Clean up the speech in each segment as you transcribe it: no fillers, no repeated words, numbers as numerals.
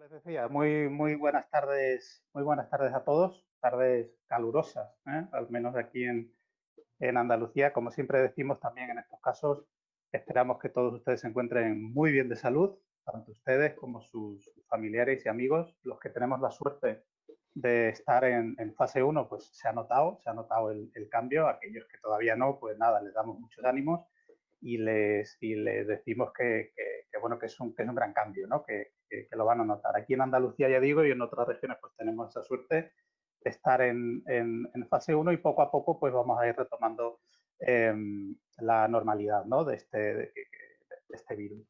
Les decía, muy muy buenas tardes a todos, tardes calurosas, al menos aquí en Andalucía. Como siempre decimos también en estos casos, esperamos que todos ustedes se encuentren muy bien de salud, tanto ustedes como sus familiares y amigos. Los que tenemos la suerte de estar en fase uno, pues se ha notado el cambio. Aquellos que todavía no, pues nada, les damos muchos ánimos y les decimos bueno, que es un gran cambio, ¿no? Que lo van a notar. Aquí en Andalucía, ya digo, y en otras regiones, pues tenemos esa suerte de estar en fase uno y poco a poco, pues vamos a ir retomando eh, la normalidad, ¿no? De este virus.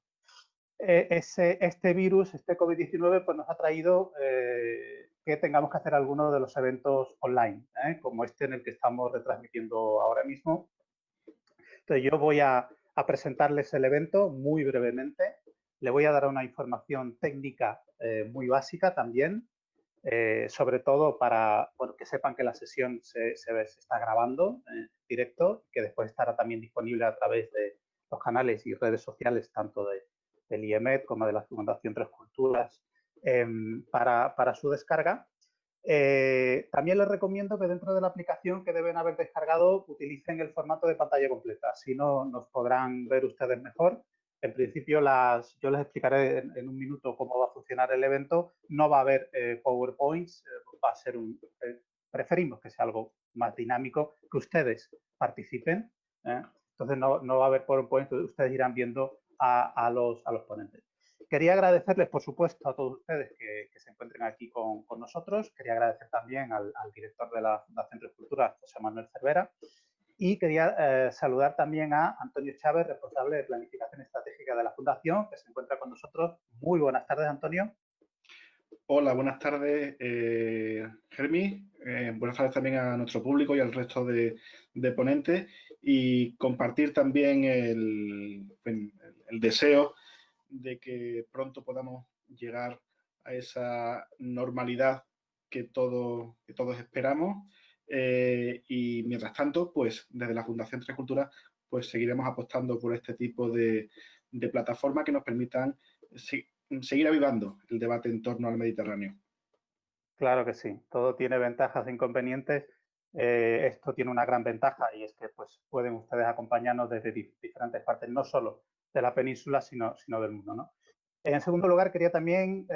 Este virus, este COVID-19, pues nos ha traído que tengamos que hacer algunos de los eventos online, como este en el que estamos retransmitiendo ahora mismo. Entonces yo voy a presentarles el evento muy brevemente. Le voy a dar una información técnica muy básica también, sobre todo para bueno, que sepan que la sesión se está grabando en directo, que después estará también disponible a través de los canales y redes sociales, tanto del IEMET como de la Fundación Tres Culturas, para su descarga. También les recomiendo que dentro de la aplicación que deben haber descargado utilicen el formato de pantalla completa, así no nos podrán ver ustedes mejor. En principio, yo les explicaré en un minuto cómo va a funcionar el evento. No va a haber PowerPoints, va a ser preferimos que sea algo más dinámico, que ustedes participen. Entonces, no va a haber PowerPoints, ustedes irán viendo a los ponentes. Quería agradecerles, por supuesto, a todos ustedes que se encuentren aquí con nosotros. Quería agradecer también al director de la Fundación Tres Culturas, José Manuel Cervera. Y quería saludar también a Antonio Chávez, responsable de Planificación Estratégica de la Fundación, que se encuentra con nosotros. Muy buenas tardes, Antonio. Hola, buenas tardes, Germi. Buenas tardes también a nuestro público y al resto de ponentes. Y compartir también el deseo de que pronto podamos llegar a esa normalidad que todos esperamos. Y mientras tanto, pues desde la Fundación Tres Culturas, pues seguiremos apostando por este tipo de plataformas que nos permitan seguir avivando el debate en torno al Mediterráneo. Claro que sí, todo tiene ventajas e inconvenientes. Esto tiene una gran ventaja y es que pues, pueden ustedes acompañarnos desde diferentes partes, no solo de la península, sino del mundo, ¿no? En segundo lugar, quería también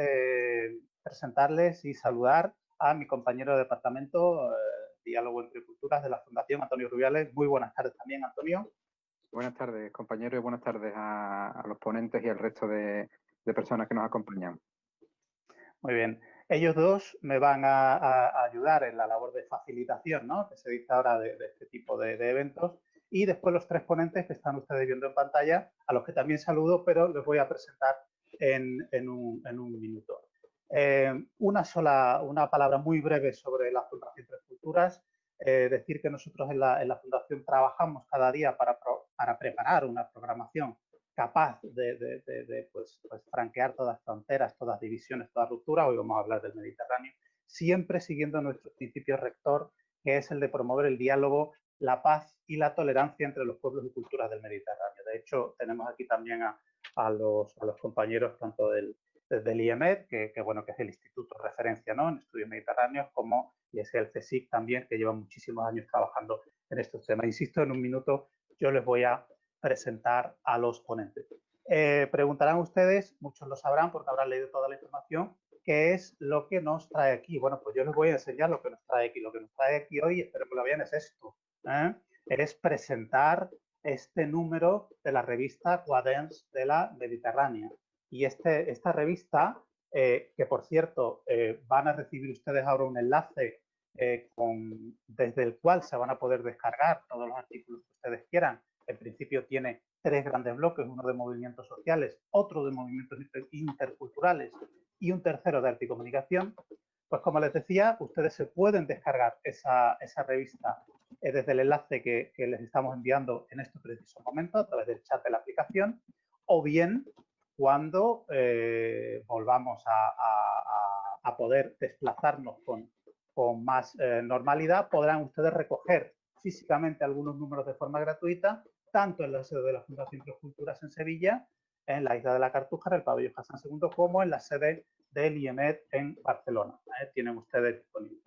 presentarles y saludar a mi compañero de departamento, Diálogo entre Culturas de la Fundación, Antonio Rubiales. Muy buenas tardes también, Antonio. Buenas tardes, compañeros, y buenas tardes a los ponentes y al resto de personas que nos acompañan. Muy bien. Ellos dos me van a ayudar en la labor de facilitación, ¿no? Que se dice ahora de este tipo de eventos. Y después los tres ponentes que están ustedes viendo en pantalla, a los que también saludo, pero les voy a presentar en un minuto. Una palabra muy breve sobre la Fundación Tres Culturas. Decir que nosotros en la Fundación trabajamos cada día para preparar una programación capaz pues franquear todas fronteras, todas divisiones, todas rupturas. Hoy vamos a hablar del Mediterráneo, siempre siguiendo nuestro principio rector, que es el de promover el diálogo, la paz y la tolerancia entre los pueblos y culturas del Mediterráneo. De hecho, tenemos aquí también a los compañeros tanto del IEMED, bueno, que es el Instituto de Referencia, ¿no?, en Estudios Mediterráneos, como y es el CSIC también, que lleva muchísimos años trabajando en estos temas. Insisto, en un minuto yo les voy a presentar a los ponentes. Preguntarán ustedes, muchos lo sabrán porque habrán leído toda la información, ¿qué es lo que nos trae aquí? Bueno, pues yo les voy a enseñar lo que nos trae aquí. Lo que nos trae aquí hoy, espero que lo vean, es esto. Es presentar este número de la revista Quaderns de la Mediterránea. Y esta revista, que por cierto, van a recibir ustedes ahora un enlace desde el cual se van a poder descargar todos los artículos que ustedes quieran. En principio tiene tres grandes bloques, uno de movimientos sociales, otro de movimientos interculturales y un tercero de arte y comunicación. Pues como les decía, ustedes se pueden descargar esa revista desde el enlace que les estamos enviando en este preciso momento a través del chat de la aplicación, o bien cuando volvamos a poder desplazarnos con más normalidad, podrán ustedes recoger físicamente algunos números de forma gratuita, tanto en la sede de la Fundación Tres Culturas en Sevilla, en la isla de la Cartuja, en el pabellón Hassan II, como en la sede del IEMED en Barcelona. Tienen ustedes disponible.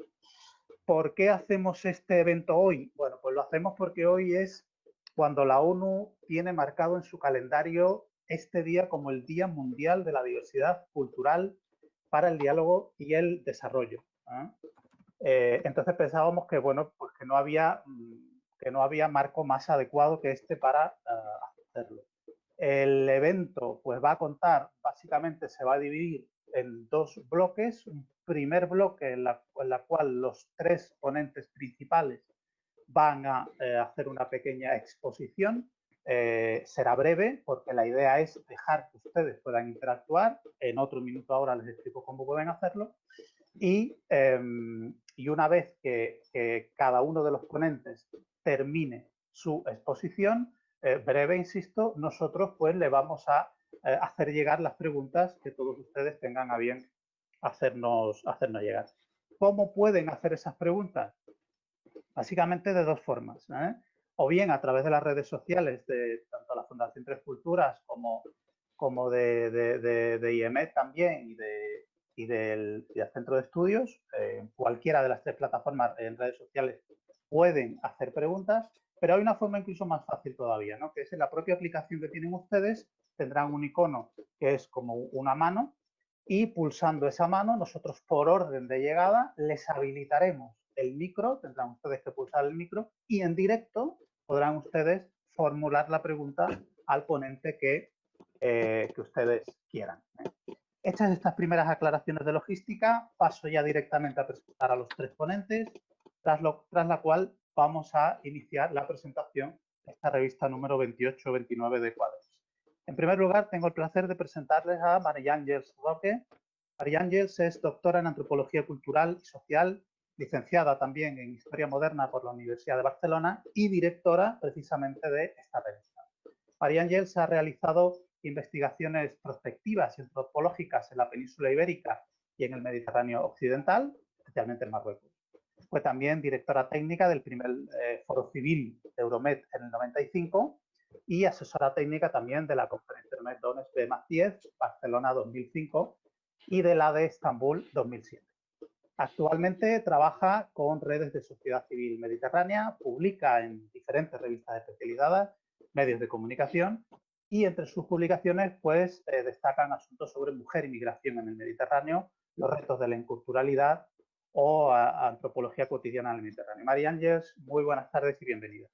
¿Por qué hacemos este evento hoy? Bueno, pues lo hacemos porque hoy es cuando la ONU tiene marcado en su calendario este día como el Día Mundial de la Diversidad Cultural para el Diálogo y el Desarrollo. Entonces pensábamos que, bueno, pues que no había marco más adecuado que este para hacerlo. El evento pues va a contar, básicamente se va a dividir en dos bloques. Un primer bloque en la cual los tres ponentes principales van a hacer una pequeña exposición. Será breve porque la idea es dejar que ustedes puedan interactuar. En otro minuto ahora les explico cómo pueden hacerlo. Y una vez que cada uno de los ponentes termine su exposición, breve, insisto, nosotros pues le vamos a hacer llegar las preguntas que todos ustedes tengan a bien hacernos llegar. ¿Cómo pueden hacer esas preguntas? Básicamente de dos formas, o bien a través de las redes sociales de tanto la Fundación Tres Culturas como de IEMED también y del Centro de Estudios. Cualquiera de las tres plataformas en redes sociales pueden hacer preguntas, pero hay una forma incluso más fácil todavía, ¿no? Que es en la propia aplicación que tienen ustedes, tendrán un icono que es como una mano, y pulsando esa mano nosotros por orden de llegada les habilitaremos el micro, tendrán ustedes que pulsar el micro y en directo podrán ustedes formular la pregunta al ponente que ustedes quieran. Hechas estas primeras aclaraciones de logística, paso ya directamente a presentar a los tres ponentes, tras la cual vamos a iniciar la presentación de esta revista número 28-29 de Quadros. En primer lugar, tengo el placer de presentarles a María Ángeles Roque. María Ángeles es doctora en Antropología Cultural y Social, licenciada también en Historia Moderna por la Universidad de Barcelona y directora precisamente de esta revista. María Ángeles ha realizado investigaciones prospectivas y antropológicas en la península ibérica y en el Mediterráneo occidental, especialmente en Marruecos. Fue también directora técnica del primer Foro Civil de Euromed en el 95 y asesora técnica también de la Conferencia Euromed de Maciez, Barcelona 2005, y de la de Estambul 2007. Actualmente trabaja con redes de sociedad civil mediterránea, publica en diferentes revistas especializadas, medios de comunicación, y entre sus publicaciones pues destacan asuntos sobre mujer y migración en el Mediterráneo, los retos de la inculturalidad o antropología cotidiana en el Mediterráneo. María Ángeles, muy buenas tardes y bienvenida.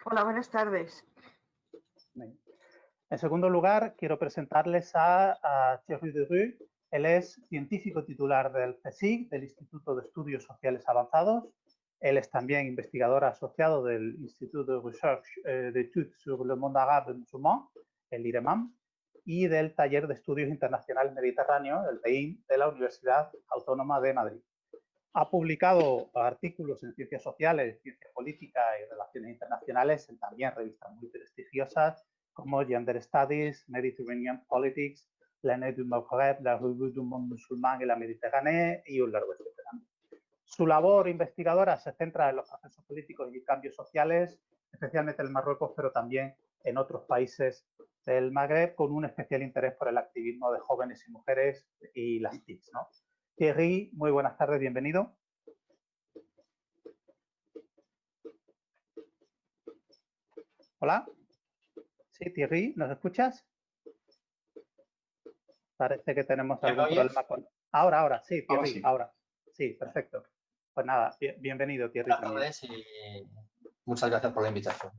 Hola, buenas tardes. En segundo lugar, quiero presentarles a Thierry Derue. Él es científico titular del CSIC, del Instituto de Estudios Sociales Avanzados. Él es también investigador asociado del Instituto de Recherche d'Études sur le Monde Arabe et Musulman, el IREMAM, y del Taller de Estudios Internacionales Mediterráneos, el TEIM, de la Universidad Autónoma de Madrid. Ha publicado artículos en ciencias sociales, ciencia política y relaciones internacionales en también revistas muy prestigiosas como Gender Studies, Mediterranean Politics, l'Année du Maghreb, la Revue du Monde Musulmán y la Méditerranée y un largo etcétera. Su labor investigadora se centra en los procesos políticos y cambios sociales, especialmente en Marruecos, pero también en otros países del Magreb, con un especial interés por el activismo de jóvenes y mujeres y las TICs, ¿no? Thierry, muy buenas tardes, bienvenido. Hola. Sí, Thierry, ¿nos escuchas? Parece que tenemos algún problema con... Ahora, sí, Thierry, ahora. Sí, perfecto. Pues nada, bienvenido, Thierry. Buenas tardes y muchas gracias por la invitación.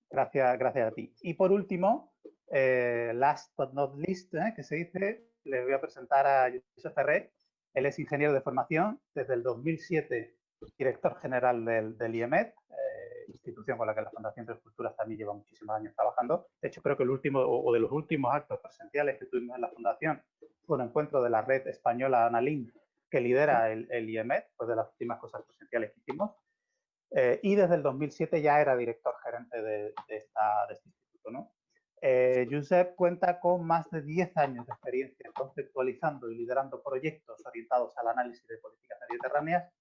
Gracias a ti. Y por último, last but not least, que se dice, les voy a presentar a Josep Ferrer. Él es ingeniero de formación, desde el 2007 director general del IEMED, institución con la que la Fundación Tres Culturas también lleva muchísimos años trabajando. De hecho, creo que el último o de los últimos actos presenciales que tuvimos en la Fundación fue un encuentro de la red española ANALIN, que lidera el IEMED, pues de las últimas cosas presenciales que hicimos. Y desde el 2007 ya era director gerente de este instituto, ¿no? Josep cuenta con más de 10 años de experiencia conceptualizando y liderando proyectos orientados al análisis de políticas mediterráneas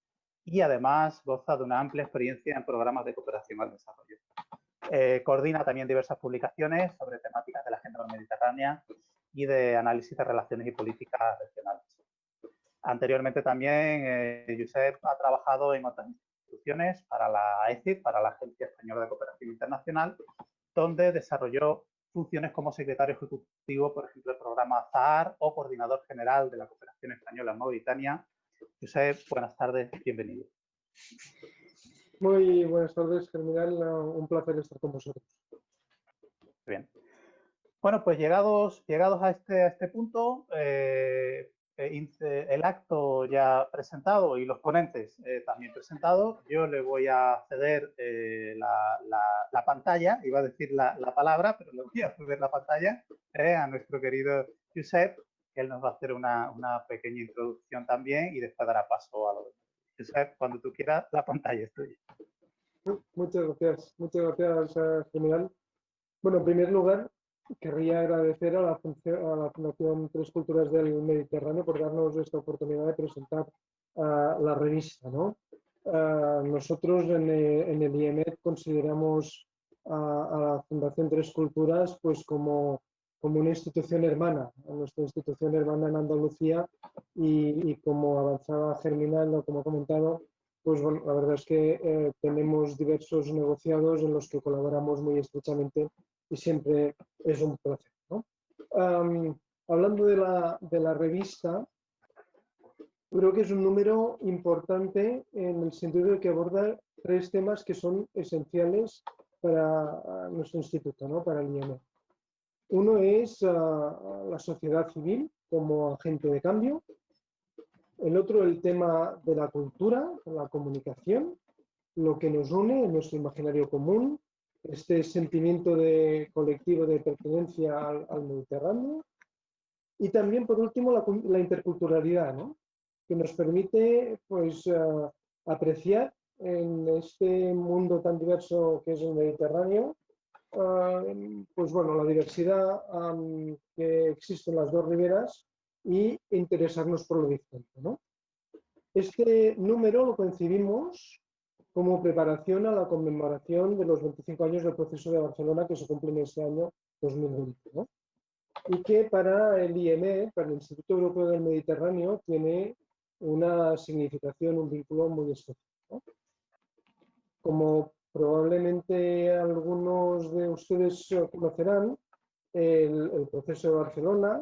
y además goza de una amplia experiencia en programas de cooperación al desarrollo. Coordina también diversas publicaciones sobre temáticas de la agenda mediterránea y de análisis de relaciones y políticas regionales. Anteriormente también Josep ha trabajado en otras instituciones para la ECID, para la Agencia Española de Cooperación Internacional, donde desarrolló funciones como secretario ejecutivo, por ejemplo, del programa ZAAR o coordinador general de la cooperación española en Mauritania. Josep, buenas tardes, bienvenido. Muy buenas tardes, Germinal. Un placer estar con vosotros. Bien. Bueno, pues llegados a este punto, el acto ya presentado y los ponentes también presentados, yo le voy a ceder la pantalla, iba a decir la palabra, pero le voy a ceder la pantalla a nuestro querido Josep, que él nos va a hacer una pequeña introducción también y después dará paso a lo demás. Josep, cuando tú quieras, la pantalla es tuya. Muchas gracias, Germinal. Bueno, en primer lugar, querría agradecer a la Fundación Tres Culturas del Mediterráneo por darnos esta oportunidad de presentar la revista, ¿no? Nosotros en el IEMED consideramos a la Fundación Tres Culturas pues como una institución hermana, nuestra institución hermana en Andalucía y como avanzaba Germinal o como ha comentado, pues bueno, la verdad es que tenemos diversos negociados en los que colaboramos muy estrechamente y siempre es un placer, ¿no? Hablando de la revista, creo que es un número importante en el sentido de que aborda tres temas que son esenciales para nuestro instituto, ¿no? Para el IEMED. Uno es la sociedad civil como agente de cambio. El otro, el tema de la cultura, la comunicación, lo que nos une en nuestro imaginario común, este sentimiento colectivo de pertenencia al Mediterráneo. Y también, por último, la interculturalidad, ¿no? Que nos permite pues, apreciar en este mundo tan diverso que es el Mediterráneo, pues bueno, la diversidad que existe en las dos riberas y interesarnos por lo diferente, ¿no? Este número lo concebimos como preparación a la conmemoración de los 25 años del proceso de Barcelona que se cumple en este año 2020, ¿no? Y que para el IEME, para el Instituto Europeo del Mediterráneo, tiene una significación, un vínculo muy especial, ¿no? Como probablemente algunos de ustedes conocerán, el proceso de Barcelona,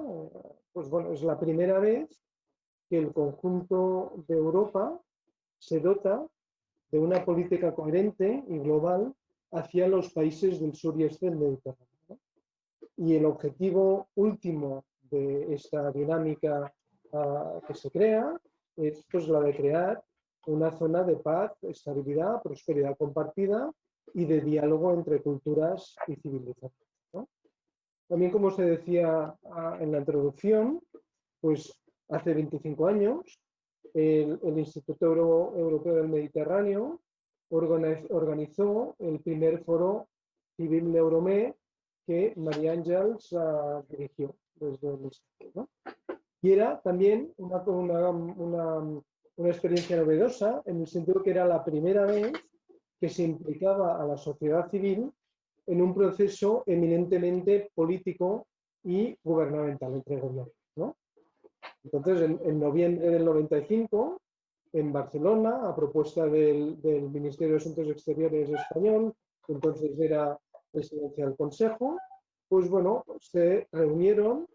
pues bueno, es la primera vez que el conjunto de Europa se dota de una política coherente y global hacia los países del sur y este del Mediterráneo, ¿no? Y el objetivo último de esta dinámica que se crea es pues, la de crear una zona de paz, estabilidad, prosperidad compartida y de diálogo entre culturas y civilizaciones, ¿no? También, como se decía en la introducción, pues hace 25 años el Instituto Europeo del Mediterráneo organizó el primer foro civil de Euromé que María Àngels dirigió desde el Instituto, ¿no? Y era también una experiencia novedosa en el sentido que era la primera vez que se implicaba a la sociedad civil en un proceso eminentemente político y gubernamental entre gobiernos, ¿no? Entonces, en noviembre del 95, en Barcelona, a propuesta del Ministerio de Asuntos Exteriores español, entonces era presidencia del Consejo, pues bueno, se reunieron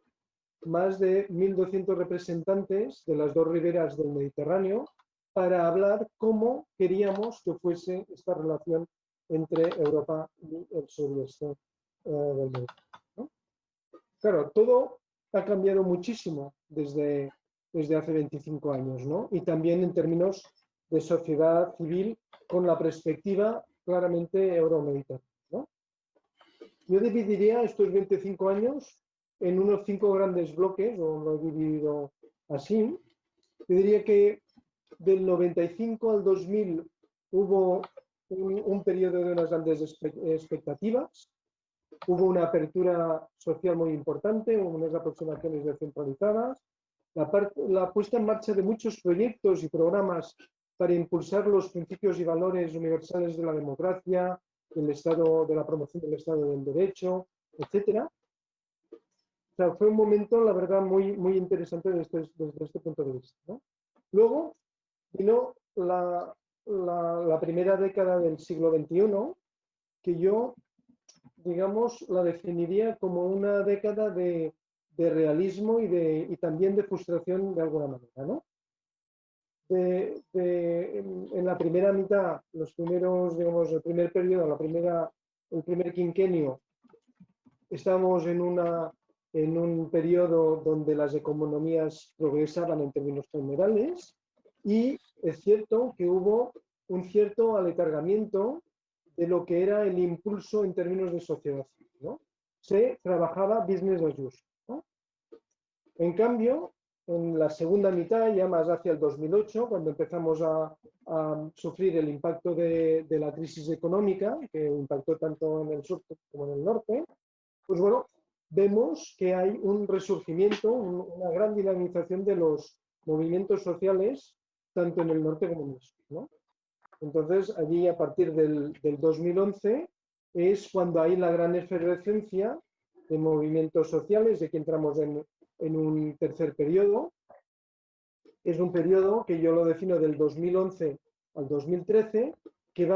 más de 1.200 representantes de las dos riberas del Mediterráneo para hablar cómo queríamos que fuese esta relación entre Europa y el sur y este del Mediterráneo, ¿no? Claro, todo ha cambiado muchísimo desde hace 25 años, ¿no? Y también en términos de sociedad civil con la perspectiva claramente euromediterránea, ¿no? Yo dividiría estos 25 años en unos 5 grandes bloques, o lo he dividido así. Yo diría que del 95 al 2000 hubo un periodo de unas grandes expectativas. Hubo una apertura social muy importante, unas aproximaciones descentralizadas, la puesta en marcha de muchos proyectos y programas para impulsar los principios y valores universales de la democracia, del Estado, de la promoción del Estado del Derecho, etcétera. O sea, fue un momento, la verdad, muy interesante desde este punto de vista, ¿no? Luego vino la primera década del siglo XXI, que yo, digamos, la definiría como una década de realismo y también de frustración de alguna manera, ¿no? En la primera mitad, los primeros, digamos, el primer periodo, el primer quinquenio, estamos en un periodo donde las economías progresaban en términos generales y es cierto que hubo un cierto aletargamiento de lo que era el impulso en términos de sociedad, ¿no? Se trabajaba business as usual, ¿no? En cambio, en la segunda mitad, ya más hacia el 2008, cuando empezamos a sufrir el impacto de la crisis económica, que impactó tanto en el sur como en el norte, pues bueno, vemos que hay un resurgimiento, una gran dinamización de los movimientos sociales, tanto en el norte como en el sur, ¿no? Entonces, allí a partir del 2011 es cuando hay la gran efervescencia de movimientos sociales, de que entramos en un tercer periodo. Es un periodo que yo lo defino del 2011 al 2013, que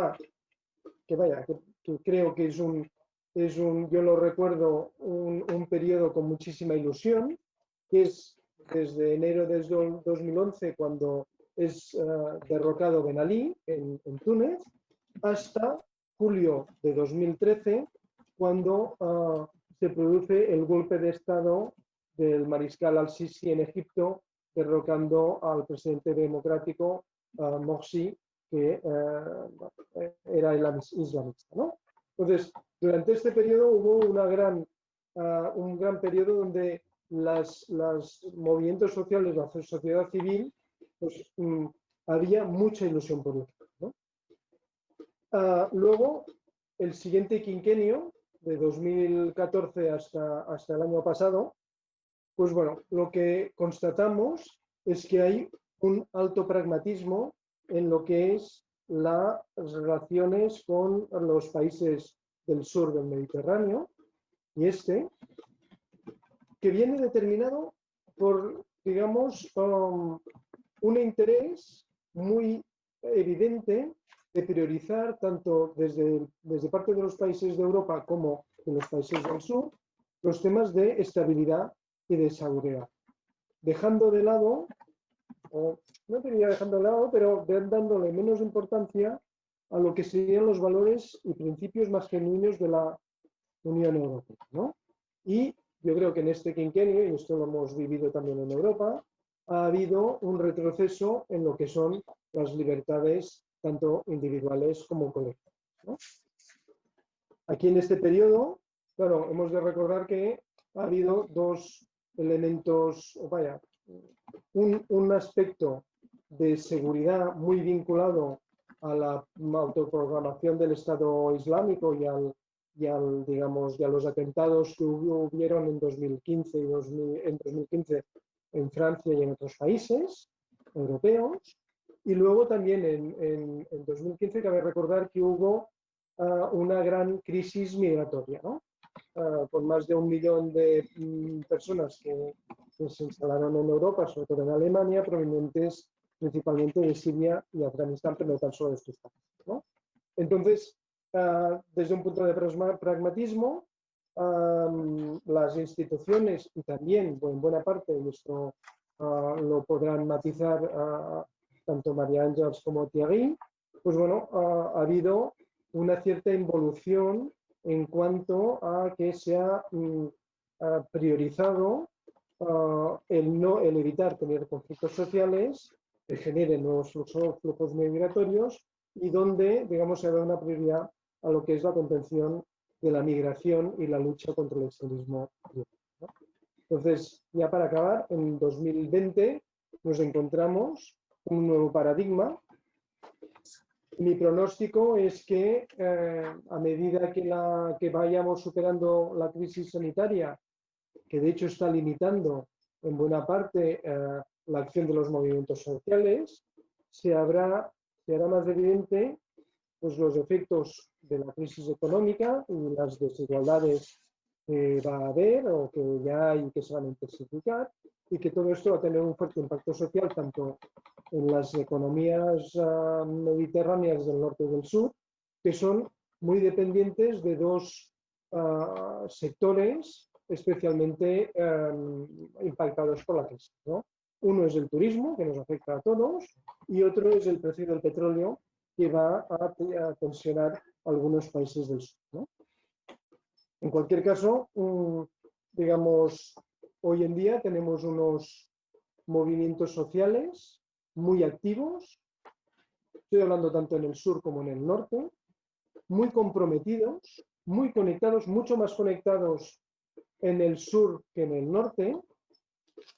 creo que yo lo recuerdo, un periodo con muchísima ilusión, que es desde enero de 2011, cuando es derrocado Ben Ali en Túnez, hasta julio de 2013, cuando se produce el golpe de Estado del mariscal al-Sisi en Egipto, derrocando al presidente democrático Morsi, que era islamista, ¿no? Entonces, durante este periodo hubo un gran periodo donde los movimientos sociales, la sociedad civil, pues había mucha ilusión por ello, ¿no? Luego, el siguiente quinquenio, de 2014 hasta el año pasado, pues bueno, lo que constatamos es que hay un alto pragmatismo en lo que es las relaciones con los países del sur del Mediterráneo y que viene determinado por, digamos, un interés muy evidente de priorizar, tanto desde parte de los países de Europa como de los países del sur, los temas de estabilidad y de seguridad. Dejando de lado, o no diría dejando de lado, pero dándole menos importancia a lo que serían los valores y principios más genuinos de la Unión Europea, ¿no? Y yo creo que en este quinquenio, y esto lo hemos vivido también en Europa, ha habido un retroceso en lo que son las libertades tanto individuales como colectivas, ¿no? Aquí en este periodo, claro, hemos de recordar que ha habido dos elementos, un aspecto de seguridad muy vinculado a la autoproclamación del Estado Islámico y a los atentados que hubieron en 2015 en Francia y en otros países europeos. Y luego también en 2015 cabe recordar que hubo una gran crisis migratoria, ¿no? Con más de 1 millón de personas que se instalaron en Europa, sobre todo en Alemania, provenientes principalmente de Siria y Afganistán, pero no tan solo de estos países, ¿no? Entonces, desde un punto de pragmatismo, las instituciones y también, en buena parte, y esto lo podrán matizar tanto María Ángeles como Thierry, pues bueno, ha habido una cierta involución en cuanto a que se ha priorizado el evitar tener conflictos sociales que generen nuevos flujos migratorios y donde, digamos, se da una prioridad a lo que es la contención de la migración y la lucha contra el extremismo, ¿no? Entonces, ya para acabar, en 2020 nos encontramos con un nuevo paradigma. Mi pronóstico es que a medida que vayamos superando la crisis sanitaria, que de hecho está limitando en buena parte la acción de los movimientos sociales, se hará más evidente pues, los efectos de la crisis económica y las desigualdades que va a haber o que ya hay y que se van a intensificar, y que todo esto va a tener un fuerte impacto social tanto en las economías mediterráneas del norte y del sur, que son muy dependientes de dos sectores especialmente impactados por la crisis, ¿no? Uno es el turismo, que nos afecta a todos, y otro es el precio del petróleo, que va a tensionar algunos países del sur, ¿no? En cualquier caso, digamos, hoy en día tenemos unos movimientos sociales muy activos, estoy hablando tanto en el sur como en el norte, muy comprometidos, muy conectados, mucho más conectados en el sur que en el norte,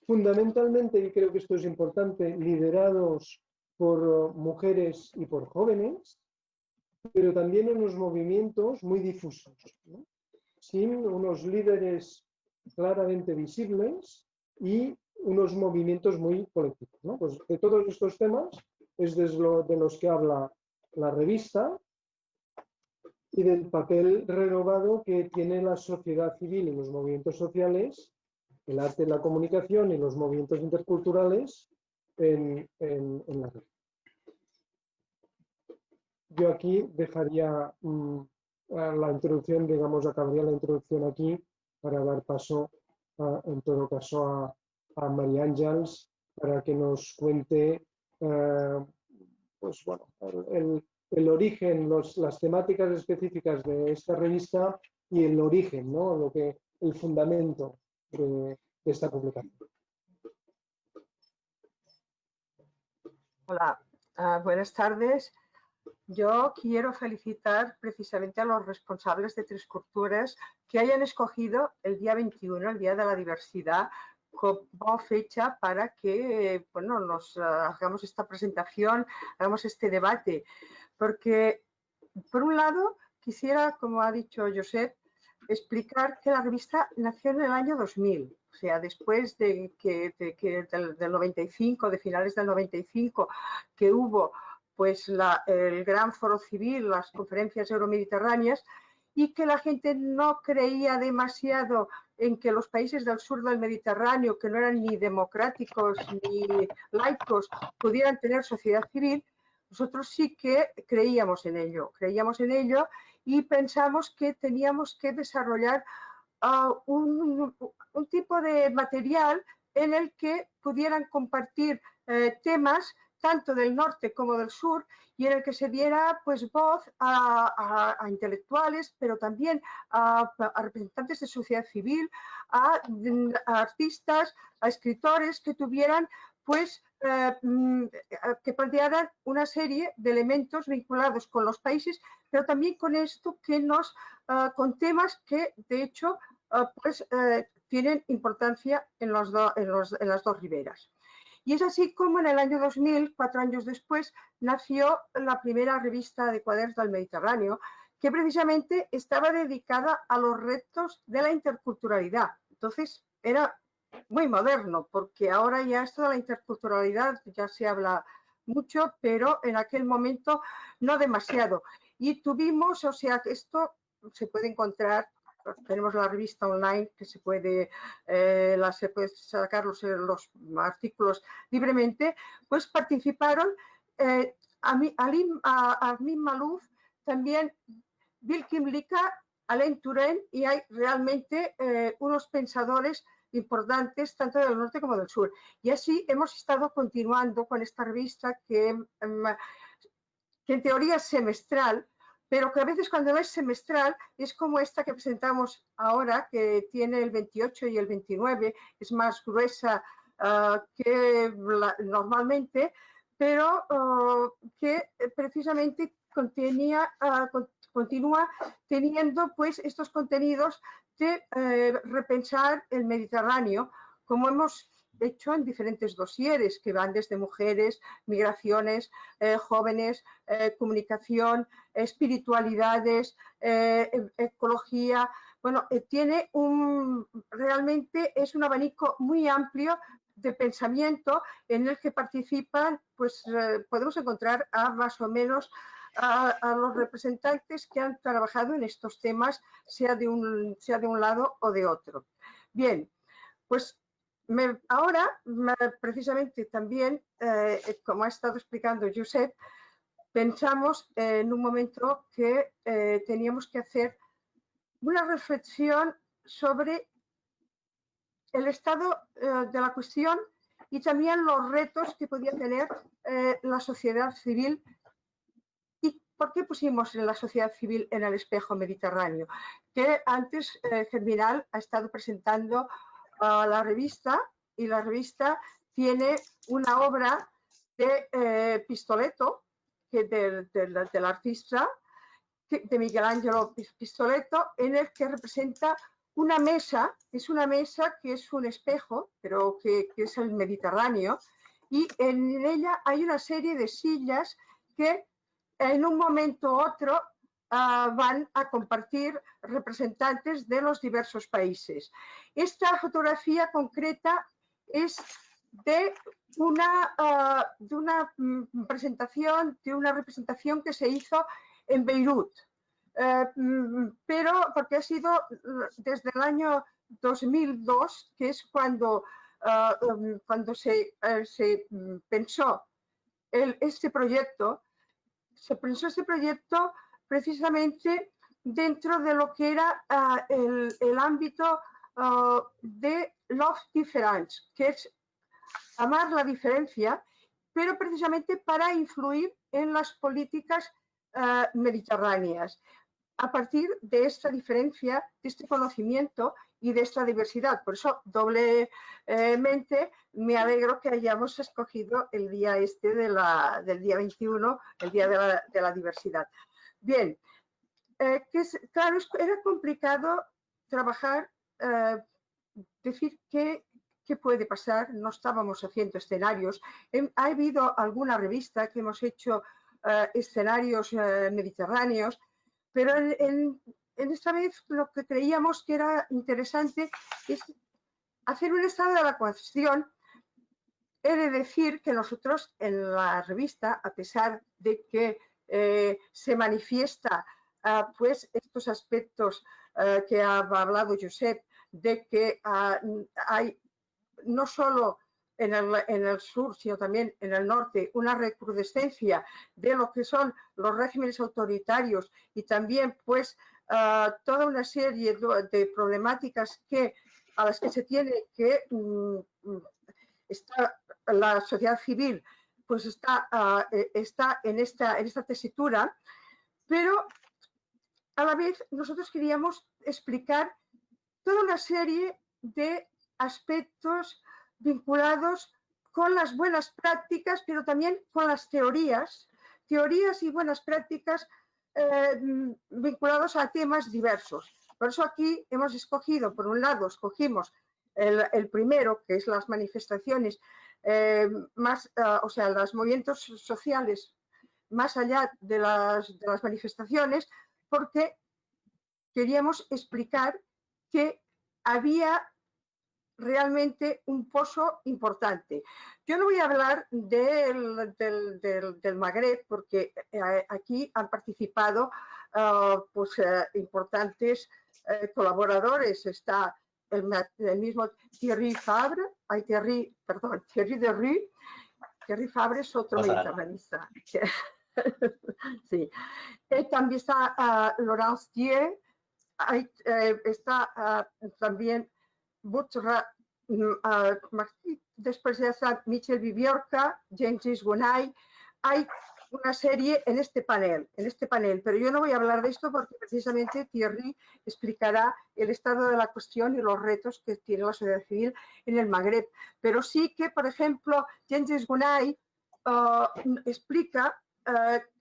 fundamentalmente, y creo que esto es importante, liderados por mujeres y por jóvenes, pero también en unos movimientos muy difusos, ¿no? Sin unos líderes claramente visibles y unos movimientos muy colectivos, ¿no? Pues de todos estos temas es de los que habla la revista y del papel renovado que tiene la sociedad civil y los movimientos sociales, el arte, la comunicación y los movimientos interculturales en la red. Yo aquí dejaría la introducción, digamos, acabaría la introducción aquí para dar paso, en todo caso, a María Ángeles para que nos cuente, pues bueno, el origen, las temáticas específicas de esta revista y el origen, ¿no? El fundamento de esta publicación. Hola, buenas tardes. Yo quiero felicitar precisamente a los responsables de Tres Culturas que hayan escogido el día 21, el Día de la Diversidad, como fecha para que, bueno, nos hagamos esta presentación, hagamos este debate. Porque, por un lado, quisiera, como ha dicho Josep, explicar que la revista nació en el año 2000. O sea, después del 95, de finales del 95, que hubo pues el gran foro civil, las conferencias euromediterráneas, y que la gente no creía demasiado en que los países del sur del Mediterráneo, que no eran ni democráticos ni laicos, pudieran tener sociedad civil. Nosotros sí que creíamos en ello y pensamos que teníamos que desarrollar un tipo de material en el que pudieran compartir temas tanto del norte como del sur, y en el que se diera pues voz a intelectuales, pero también a representantes de sociedad civil, a artistas, a escritores que tuvieran pues que plantearan una serie de elementos vinculados con los países, pero también con esto que nos, con temas que de hecho pues tienen importancia en las dos riberas. Y es así como en el año 2000, 4 años después, nació la primera revista de cuadernos del Mediterráneo, que precisamente estaba dedicada a los retos de la interculturalidad. Entonces, era muy moderno, porque ahora ya esto de la interculturalidad ya se habla mucho, pero en aquel momento no demasiado. Y tuvimos, o sea, esto se puede encontrar, tenemos la revista online que se puede sacar los artículos libremente, pues participaron Amin Malouf, también Wilkim Lika, Alain Touraine, y hay realmente unos pensadores importantes tanto del norte como del sur. Y así hemos estado continuando con esta revista que en teoría es semestral, pero que a veces cuando es semestral es como esta que presentamos ahora, que tiene el 28 y el 29, es más gruesa que normalmente, pero que precisamente continúa teniendo pues estos contenidos de repensar el Mediterráneo, como hemos hecho en diferentes dosieres que van desde mujeres, migraciones, jóvenes, comunicación, espiritualidades, ecología. Bueno, tiene realmente es un abanico muy amplio de pensamiento en el que participan, pues podemos encontrar a más o menos a los representantes que han trabajado en estos temas, sea de un lado o de otro. Bien, pues ahora, precisamente también, como ha estado explicando Josep, pensamos en un momento que teníamos que hacer una reflexión sobre el estado de la cuestión y también los retos que podía tener la sociedad civil. ¿Y por qué pusimos la sociedad civil en el espejo mediterráneo? Que antes Germinal ha estado presentando la revista, y la revista tiene una obra de Pistoletto, que del artista, de Miguel Ángelo Pistoletto, en el que representa una mesa, es una mesa que es un espejo, pero que es el Mediterráneo, y en ella hay una serie de sillas que en un momento u otro van a compartir representantes de los diversos países. Esta fotografía concreta es de una representación que se hizo en Beirut, pero porque ha sido desde el año 2002, que es cuando se pensó este proyecto. Se pensó este proyecto precisamente dentro de lo que era el ámbito de Love Difference, que es amar la diferencia, pero precisamente para influir en las políticas mediterráneas, a partir de esta diferencia, de este conocimiento y de esta diversidad. Por eso, doblemente, me alegro que hayamos escogido el día del día 21, el Día de la Diversidad. Bien, claro, era complicado trabajar, decir qué puede pasar. No estábamos haciendo escenarios. Ha habido alguna revista que hemos hecho escenarios mediterráneos, pero en esta vez lo que creíamos que era interesante es hacer un estado de la cuestión. He de decir que nosotros en la revista, a pesar de que se manifiesta pues estos aspectos que ha hablado Josep, de que hay no solo en el sur, sino también en el norte, una recrudescencia de lo que son los regímenes autoritarios y también pues toda una serie de problemáticas a las que se tiene que la sociedad civil pues está en esta tesitura, pero a la vez nosotros queríamos explicar toda una serie de aspectos vinculados con las buenas prácticas, pero también con las teorías y buenas prácticas vinculados a temas diversos. Por eso aquí hemos escogido, por un lado, escogimos el primero, que es las manifestaciones los movimientos sociales más allá de las manifestaciones, porque queríamos explicar que había realmente un pozo importante. Yo no voy a hablar del Magreb, porque aquí han participado importantes colaboradores. Está el mismo Thierry Fabre, Thierry Derry. Thierry Fabre es otro mediterranista. Sí. También está Laurence Dieu, está también después está Michel Viviorca, James Gunay. Hay una serie en este panel, pero yo no voy a hablar de esto porque precisamente Thierry explicará el estado de la cuestión y los retos que tiene la sociedad civil en el Magreb. Pero sí que, por ejemplo, James Gunay explica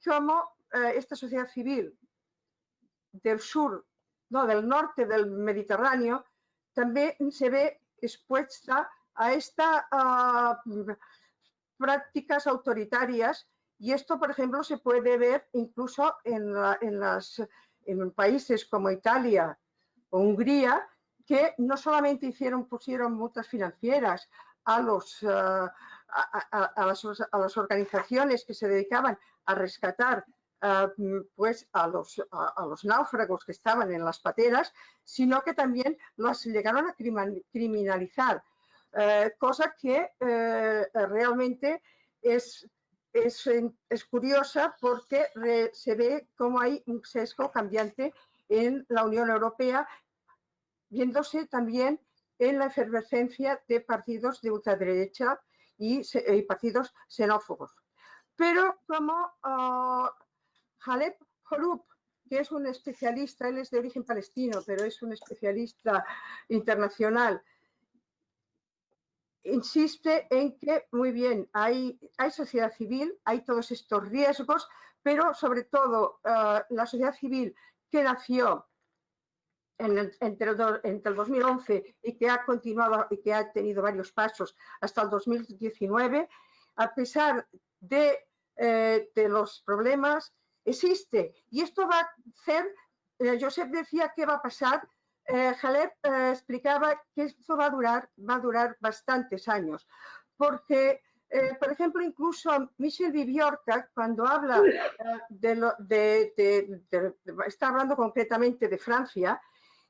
cómo esta sociedad civil del norte del Mediterráneo también se ve expuesta a estas prácticas autoritarias, y esto, por ejemplo, se puede ver incluso en países como Italia o Hungría, que no solamente pusieron multas financieras a las organizaciones que se dedicaban a rescatar pues a los náufragos que estaban en las pateras, sino que también las llegaron a criminalizar, cosa que realmente es curiosa, porque se ve cómo hay un sesgo cambiante en la Unión Europea, viéndose también en la efervescencia de partidos de ultraderecha y partidos xenófobos. Pero como Khaled Horoub, que es un especialista, él es de origen palestino, pero es un especialista internacional, insiste en que, muy bien, hay sociedad civil, hay todos estos riesgos, pero sobre todo la sociedad civil que nació entre el 2011 y que ha continuado y que ha tenido varios pasos hasta el 2019, a pesar de los problemas, existe. Y esto va a ser, Josep decía que va a pasar, Khaled explicaba que esto va a durar bastantes años, porque, por ejemplo, incluso Michel Viviorca, cuando habla está hablando concretamente de Francia,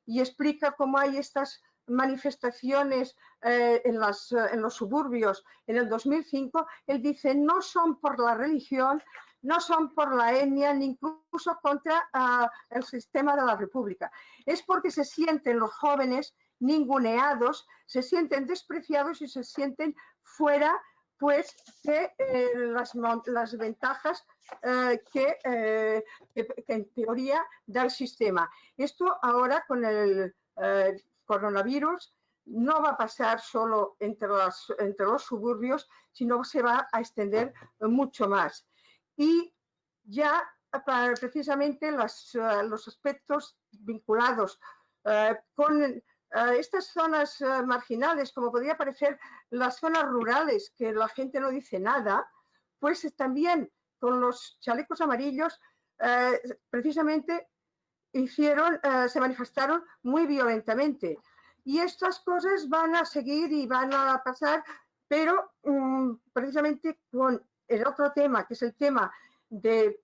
y explica cómo hay estas manifestaciones en los suburbios en el 2005, él dice, no son por la religión, no son por la etnia, ni incluso contra el sistema de la República. Es porque se sienten los jóvenes ninguneados, se sienten despreciados y se sienten fuera, pues, de las ventajas que en teoría da el sistema. Esto ahora con el coronavirus no va a pasar solo entre los suburbios, sino se va a extender mucho más. Y ya precisamente los aspectos vinculados con estas zonas marginales, como podría parecer las zonas rurales, que la gente no dice nada, pues también con los chalecos amarillos precisamente se manifestaron muy violentamente. Y estas cosas van a seguir y van a pasar, pero precisamente con el otro tema, que es el tema de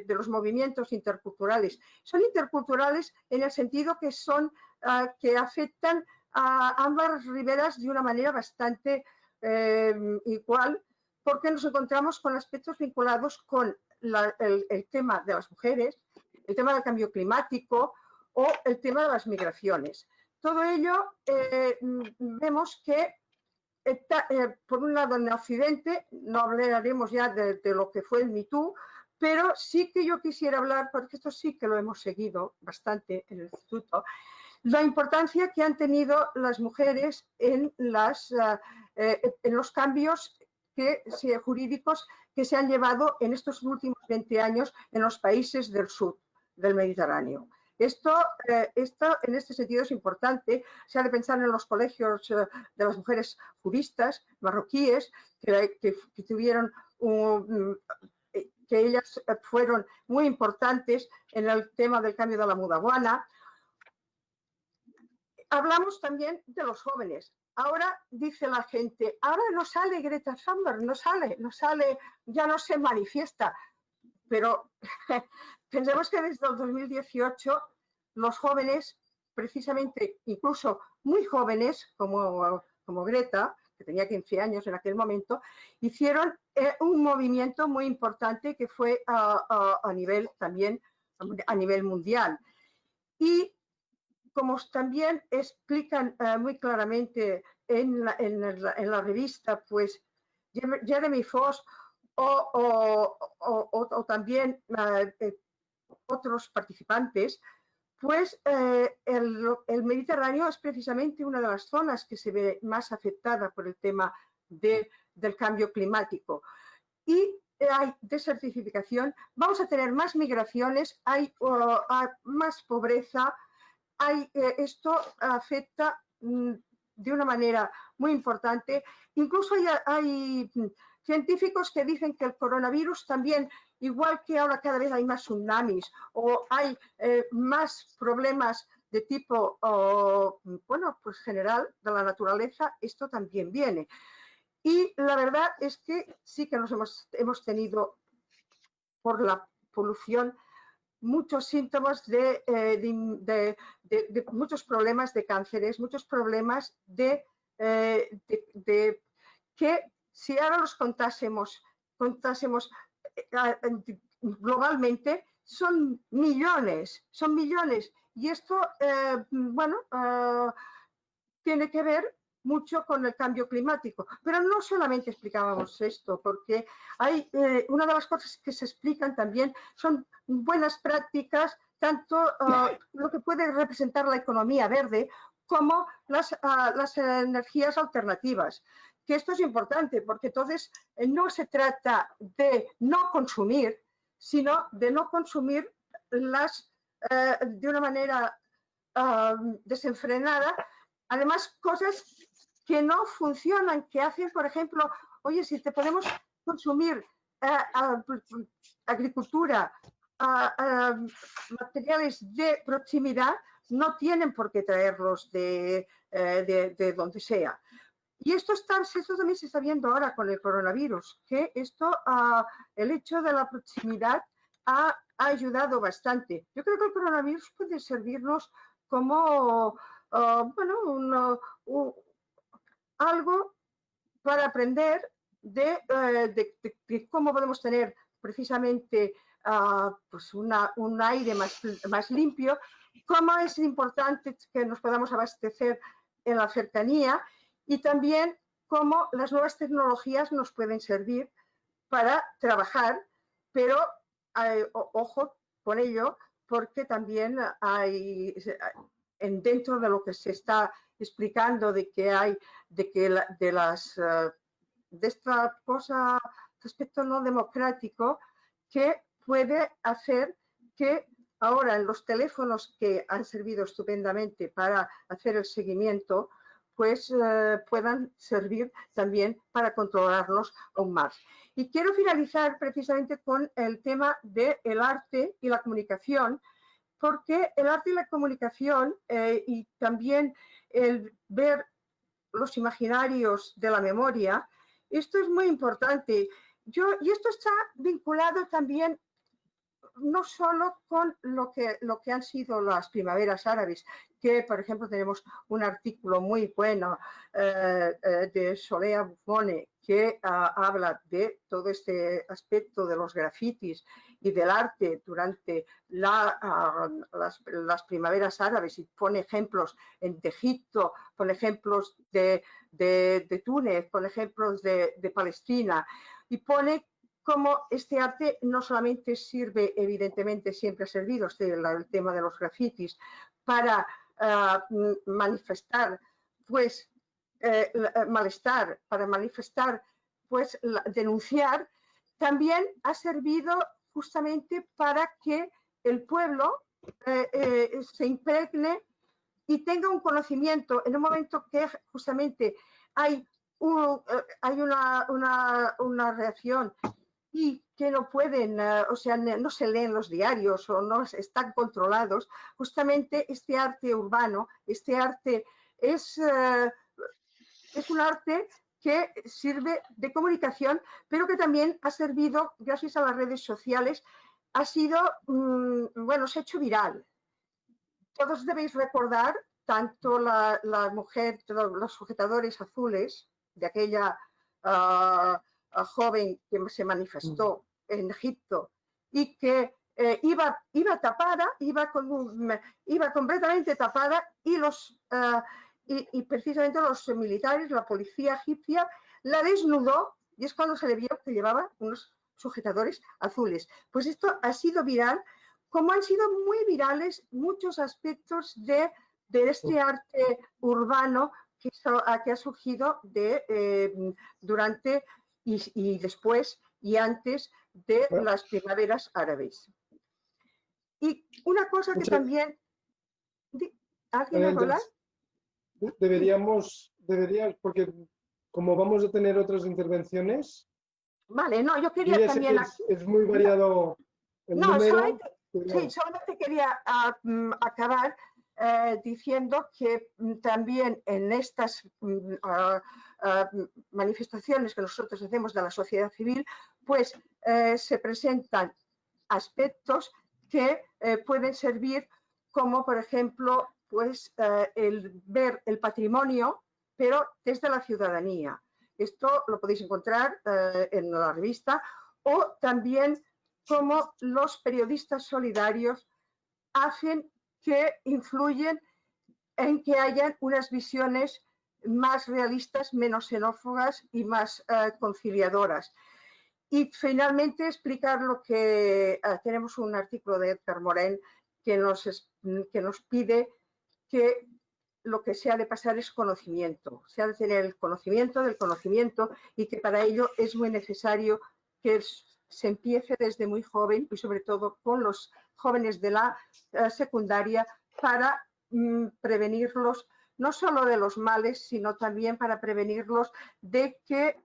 los movimientos interculturales. Son interculturales en el sentido que que afectan a ambas riberas de una manera bastante igual, porque nos encontramos con aspectos vinculados con el tema de las mujeres, el tema del cambio climático o el tema de las migraciones. Todo ello vemos que por un lado en Occidente, no hablaremos ya de lo que fue el Me Too, pero sí que yo quisiera hablar, porque esto sí que lo hemos seguido bastante en el instituto, la importancia que han tenido las mujeres en los cambios jurídicos que se han llevado en estos últimos 20 años en los países del sur del Mediterráneo. Esto en este sentido es importante. Se ha de pensar en los colegios de las mujeres juristas marroquíes que tuvieron que ellas fueron muy importantes en el tema del cambio de la mudawana. Hablamos también de los jóvenes. Ahora dice la gente, ahora no sale Greta Thunberg, no sale, ya no se manifiesta. Pero pensemos que desde el 2018 los jóvenes, precisamente incluso muy jóvenes, como Greta, que tenía 15 años en aquel momento, hicieron un movimiento muy importante que fue a nivel mundial. Y como también explican muy claramente en la revista, pues Jeremy Foss o también otros participantes, pues el Mediterráneo es precisamente una de las zonas que se ve más afectada por el tema del cambio climático. Y hay desertificación, vamos a tener más migraciones, hay más pobreza, esto afecta de una manera muy importante. Incluso hay científicos que dicen que el coronavirus también, igual que ahora cada vez hay más tsunamis o hay más problemas de tipo, bueno, pues general de la naturaleza, esto también viene. Y la verdad es que sí que nos hemos tenido, por polución, muchos síntomas de muchos problemas de cánceres, muchos problemas que si ahora los contásemos globalmente, son millones. Y esto, tiene que ver mucho con el cambio climático. Pero no solamente explicábamos esto, porque hay una de las cosas que se explican también son buenas prácticas, tanto lo que puede representar la economía verde como las energías alternativas. Que esto es importante, porque entonces no se trata de no consumir, sino de no consumir de una manera desenfrenada. Además, cosas que no funcionan, que hacen, por ejemplo, oye, si te podemos consumir agricultura, materiales de proximidad, no tienen por qué traerlos de donde sea. Y esto también se está viendo ahora con el coronavirus, que el hecho de la proximidad ha ayudado bastante. Yo creo que el coronavirus puede servirnos como algo para aprender de cómo podemos tener precisamente pues un aire más limpio, cómo es importante que nos podamos abastecer en la cercanía y también cómo las nuevas tecnologías nos pueden servir para trabajar, pero ojo con ello, porque también hay dentro de lo que se está explicando de esta cosa, aspecto no democrático, que puede hacer que ahora en los teléfonos que han servido estupendamente para hacer el seguimiento, pues puedan servir también para controlarnos aún más. Y quiero finalizar precisamente con el tema del arte y la comunicación, porque el arte y la comunicación y también el ver los imaginarios de la memoria, esto es muy importante. Y esto está vinculado también no solo con lo que han sido las primaveras árabes, que por ejemplo tenemos un artículo muy bueno de Solea Buffone que habla de todo este aspecto de los grafitis y del arte durante las primaveras árabes y pone ejemplos de Egipto, pone ejemplos de Túnez, pone ejemplos de Palestina y pone cómo este arte no solamente sirve, evidentemente siempre ha servido el tema de los grafitis para manifestar pues malestar, para manifestar pues denunciar, también ha servido justamente para que el pueblo se impregne y tenga un conocimiento en un momento que justamente hay una reacción y que no pueden, o sea, no se leen los diarios o no están controlados, justamente este arte urbano, este arte es un arte que sirve de comunicación, pero que también ha servido, gracias a las redes sociales, ha sido, bueno, se ha hecho viral. Todos debéis recordar, tanto la mujer, los sujetadores azules de aquella joven que se manifestó en Egipto y que iba tapada, iba completamente tapada y precisamente los militares, la policía egipcia, la desnudó y es cuando se le vio que llevaba unos sujetadores azules. Pues esto ha sido viral, como han sido muy virales muchos aspectos de este arte urbano que ha surgido durante y después y antes de las primaveras árabes. Y una cosa que también... ¿Alguien habla? Deberíamos, porque como vamos a tener otras intervenciones... Vale, no, yo quería también... Es muy variado el número. Solamente quería acabar diciendo que también en estas manifestaciones que nosotros hacemos de la sociedad civil, pues se presentan aspectos que pueden servir como, por ejemplo, pues, el ver el patrimonio, pero desde la ciudadanía. Esto lo podéis encontrar en la revista, o también cómo los periodistas solidarios hacen que influyen en que hayan unas visiones más realistas, menos xenófobas y más conciliadoras. Y finalmente explicar lo que tenemos un artículo de Edgar Morin que nos pide que lo que se ha de pasar es conocimiento, se ha de tener el conocimiento del conocimiento, y que para ello es muy necesario que se empiece desde muy joven, y sobre todo con los jóvenes de la secundaria, para prevenirlos no solo de los males, sino también para prevenirlos de que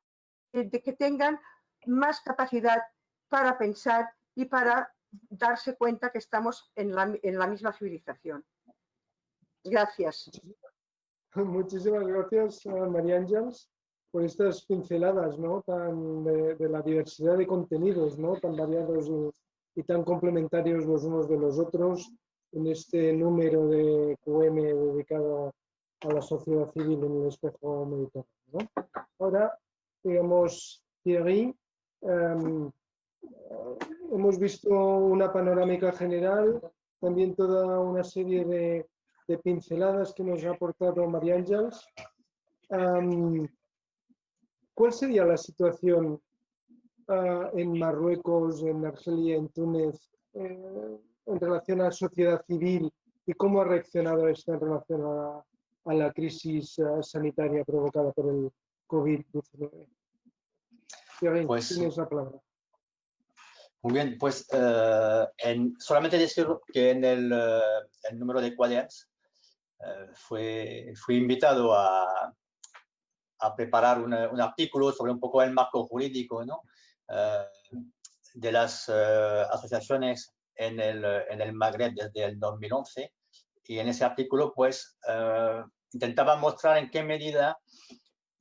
tengan más capacidad para pensar y para darse cuenta que estamos en la misma civilización. Gracias. Muchísimas gracias, María Ángeles, por estas pinceladas, ¿no?, tan de la diversidad de contenidos, ¿no?, tan variados y tan complementarios los unos de los otros en este número de QM dedicado a la sociedad civil en el espejo mediterráneo, ¿no? Ahora, digamos, Thierry, hemos visto una panorámica general, también toda una serie de pinceladas que nos ha aportado María Ángeles. ¿Cuál sería la situación en Marruecos, en Argelia, en Túnez, en relación a la sociedad civil, y cómo ha reaccionado esta en relación a la crisis sanitaria provocada por el COVID-19? Pues, tienes la palabra. Muy bien, pues solamente decir que en el número de Quaderns fui invitado a preparar un artículo sobre un poco el marco jurídico, ¿no?, de las asociaciones en el Magreb desde el 2011, y en ese artículo pues intentaba mostrar en qué medida,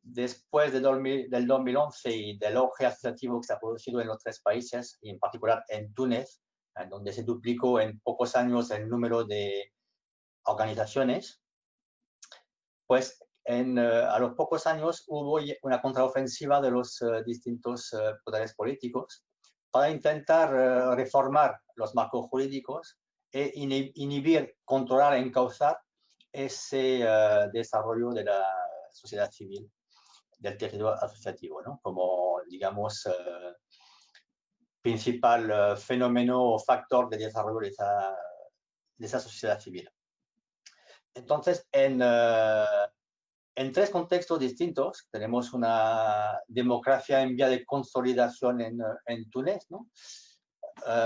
después del 2011 y del auge asociativo que se ha producido en los tres países, y en particular en Túnez, en donde se duplicó en pocos años el número de organizaciones, pues a los pocos años hubo una contraofensiva de los distintos poderes políticos para intentar reformar los marcos jurídicos e inhibir, controlar e encauzar ese desarrollo de la sociedad civil, del tejido asociativo, ¿no?, como, digamos, principal fenómeno o factor de desarrollo de esa sociedad civil. Entonces, en tres contextos distintos, tenemos una democracia en vía de consolidación en Túnez, ¿no?,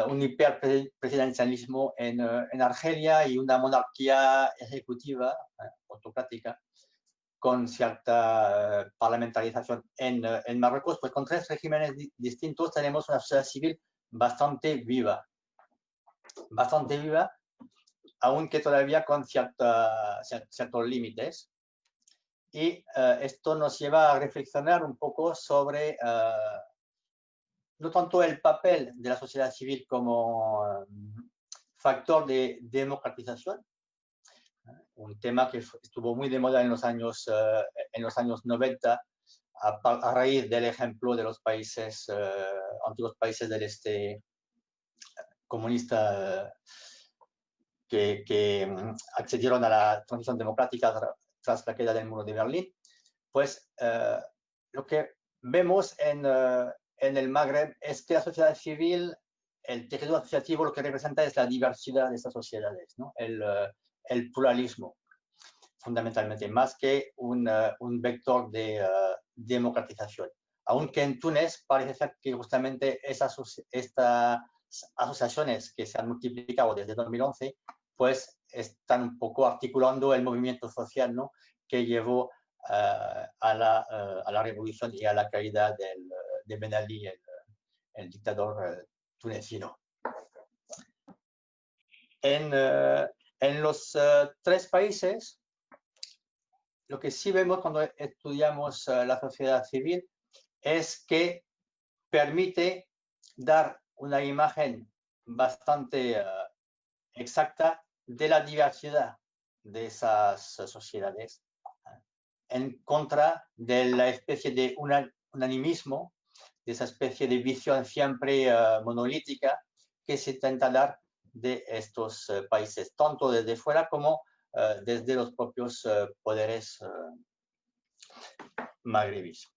un hiperpresidencialismo en Argelia, y una monarquía ejecutiva, autocrática, con cierta parlamentarización en Marruecos. Pues con tres regímenes distintos tenemos una sociedad civil bastante viva, aunque todavía con ciertos límites. Y esto nos lleva a reflexionar un poco sobre no tanto el papel de la sociedad civil como factor de democratización, un tema que estuvo muy de moda en los años 90, a raíz del ejemplo de los países, antiguos países del este comunista, que accedieron a la transición democrática tras la caída del muro de Berlín. Pues lo que vemos en el Magreb es que la sociedad civil, el tejido asociativo, lo que representa es la diversidad de estas sociedades, ¿no?, el pluralismo, fundamentalmente, más que un vector de democratización. Aunque en Túnez parece ser que justamente estas asociaciones que se han multiplicado desde 2011, pues están un poco articulando el movimiento social, ¿no?, que llevó a la revolución y a la caída de Ben Ali, el dictador tunecino. En los tres países, lo que sí vemos cuando estudiamos la sociedad civil es que permite dar una imagen bastante exacta de la diversidad de esas sociedades, en contra de la especie de unanimismo, de esa especie de visión siempre monolítica que se intenta dar de estos países, tanto desde fuera como desde los propios poderes magrebíes.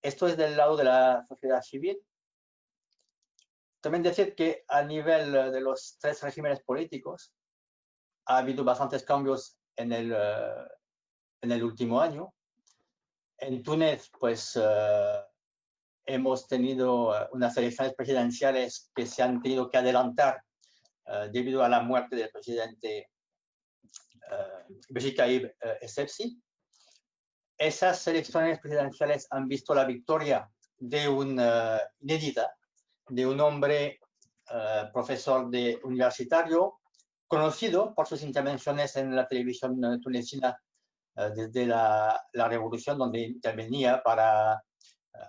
Esto es del lado de la sociedad civil. También decir que a nivel de los tres regímenes políticos ha habido bastantes cambios en el último año. En Túnez, pues hemos tenido unas elecciones presidenciales que se han tenido que adelantar debido a la muerte del presidente Beji Caïd Essebsi. Esas elecciones presidenciales han visto la victoria de inédita de un hombre profesor universitario, conocido por sus intervenciones en la televisión tunecina desde la revolución, donde intervenía para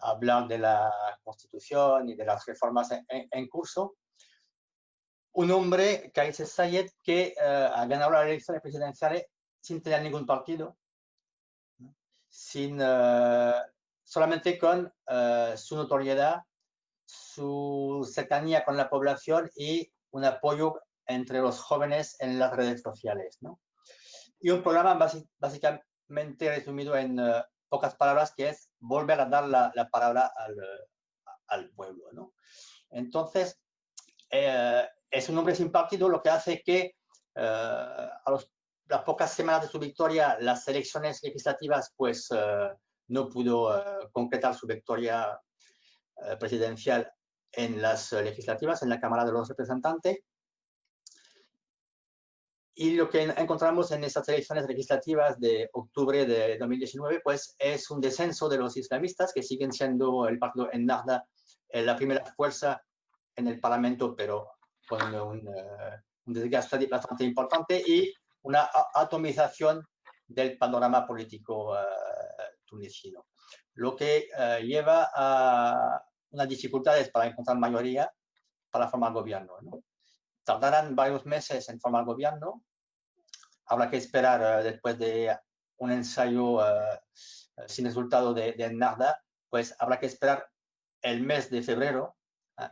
hablar de la Constitución y de las reformas en curso. Un hombre, Kais Saied, que ha ganado las elecciones presidenciales sin tener ningún partido, solamente con su notoriedad, su cercanía con la población y un apoyo entre los jóvenes en las redes sociales, ¿no? Y un programa básicamente resumido en pocas palabras, que es volver a dar la palabra al pueblo, ¿no? Entonces, es un hombre sin partido, lo que hace que las pocas semanas de su victoria, las elecciones legislativas, pues no pudo concretar su victoria presidencial en las legislativas, en la Cámara de los Representantes. Y lo que encontramos en estas elecciones legislativas de octubre de 2019, pues es un descenso de los islamistas, que siguen siendo el partido Ennahda la primera fuerza en el Parlamento, pero con un desgaste bastante importante, y una atomización del panorama político tunecino, lo que lleva a unas dificultades para encontrar mayoría para formar gobierno, ¿no? Tardarán varios meses en formar gobierno. Habrá que esperar después de un ensayo sin resultado de Ennahda, pues habrá que esperar el mes de febrero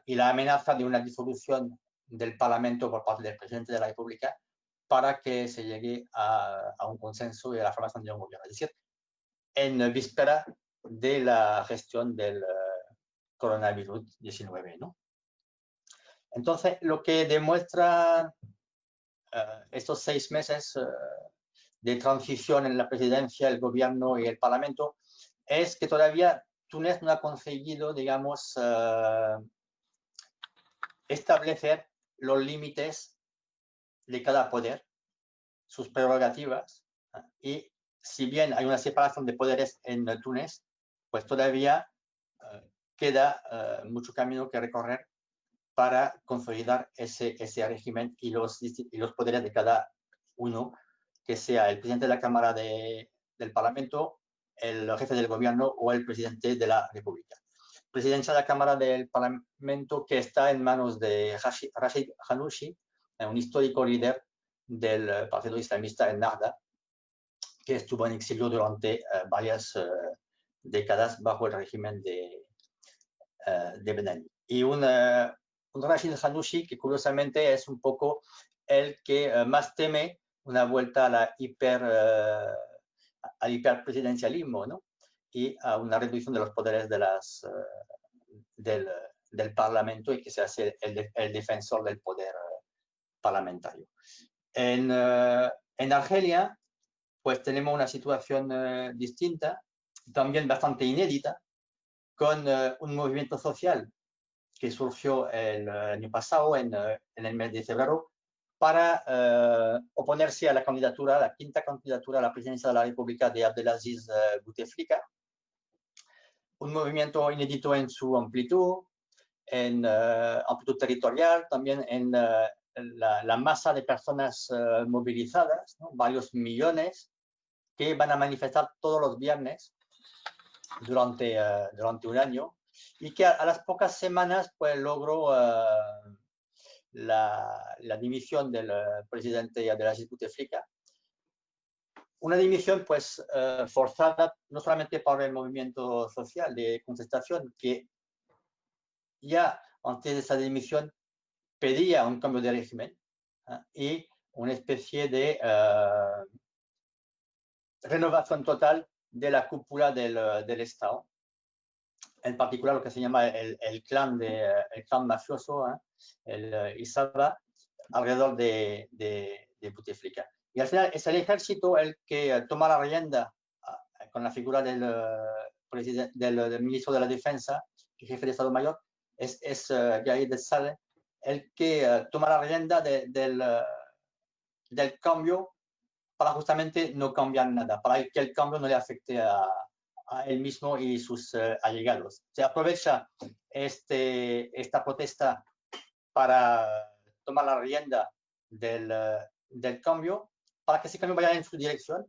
y la amenaza de una disolución del Parlamento por parte del presidente de la República para que se llegue a un consenso y a la formación de un gobierno. Es decir, en víspera de la gestión del coronavirus 19, ¿no? Entonces, lo que demuestra estos 6 meses de transición en la presidencia, el gobierno y el parlamento es que todavía Túnez no ha conseguido, digamos, establecer los límites de cada poder, sus prerrogativas, y si bien hay una separación de poderes en Túnez, pues todavía queda mucho camino que recorrer para consolidar ese régimen y los poderes de cada uno, que sea el presidente de la Cámara del Parlamento, el jefe del gobierno o el presidente de la República. Presidencia de la Cámara del Parlamento que está en manos de Rashid Ghannouchi, un histórico líder del partido islamista Ennahda, que estuvo en exilio durante varias décadas bajo el régimen de Ben Ali. Y un Rashid Ghannouchi que curiosamente es un poco el que más teme una vuelta a la al hiperpresidencialismo, ¿no? Y a una reducción de los poderes del Parlamento, y que se hace el defensor del poder parlamentario. En Argelia, pues tenemos una situación distinta, también bastante inédita, con un movimiento social que surgió el año pasado, en el mes de febrero, para oponerse a la candidatura, la quinta candidatura a la presidencia de la República de Abdelaziz Bouteflika. Un movimiento inédito en su amplitud, en amplitud territorial, también en la masa de personas movilizadas, ¿no? Varios millones, que van a manifestar todos los viernes durante un año y que a las pocas semanas pues logró la dimisión del presidente Abdelaziz Bouteflika. Una dimisión pues forzada no solamente por el movimiento social de contestación, que ya antes de esa dimisión pedía un cambio de régimen y una especie de renovación total de la cúpula del Estado, en particular lo que se llama el clan mafioso, el Isaba, alrededor de Bouteflika. Y al final es el ejército el que toma la rienda con la figura del ministro de la Defensa y jefe de Estado Mayor, es Gaïd Salah, el que toma la rienda del cambio para justamente no cambiar nada, para que el cambio no le afecte a él mismo y sus allegados. Se aprovecha esta protesta para tomar la rienda del cambio, para que ese cambio vaya en su dirección,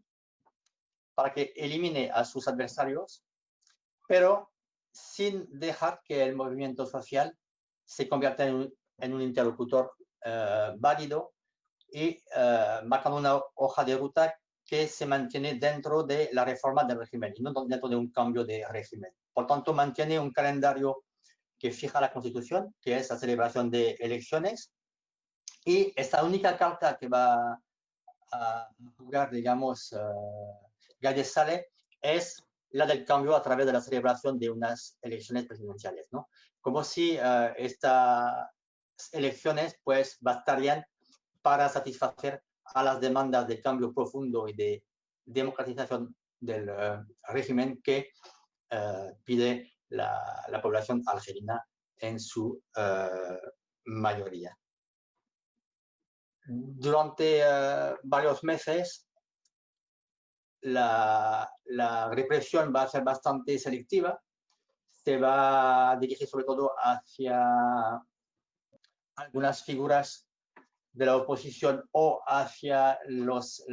para que elimine a sus adversarios, pero sin dejar que el movimiento social se convierta en un interlocutor válido y marcando una hoja de ruta que se mantiene dentro de la reforma del régimen y no dentro de un cambio de régimen. Por tanto, mantiene un calendario que fija la Constitución, que es la celebración de elecciones, y esta única carta que va a jugar, digamos, Gaïd Salah es la del cambio a través de la celebración de unas elecciones presidenciales, ¿no? Como si estas elecciones pues bastarían para satisfacer a las demandas de cambio profundo y de democratización del régimen que pide la población argelina en su mayoría. Durante varios meses la represión va a ser bastante selectiva, se va a dirigir sobre todo hacia algunas figuras de la oposición o hacia los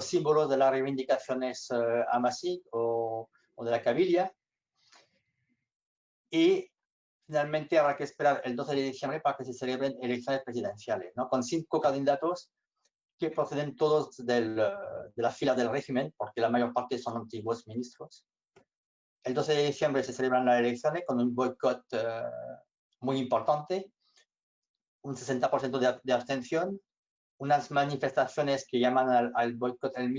símbolos de las reivindicaciones Hamasí o de la Kabilia. Y finalmente habrá que esperar el 12 de diciembre para que se celebren elecciones presidenciales, ¿no? Con 5 candidatos que proceden todos de la fila del régimen, porque la mayor parte son antiguos ministros. El 12 de diciembre se celebran las elecciones con un boicot muy importante, un 60% de abstención, unas manifestaciones que llaman al boicot el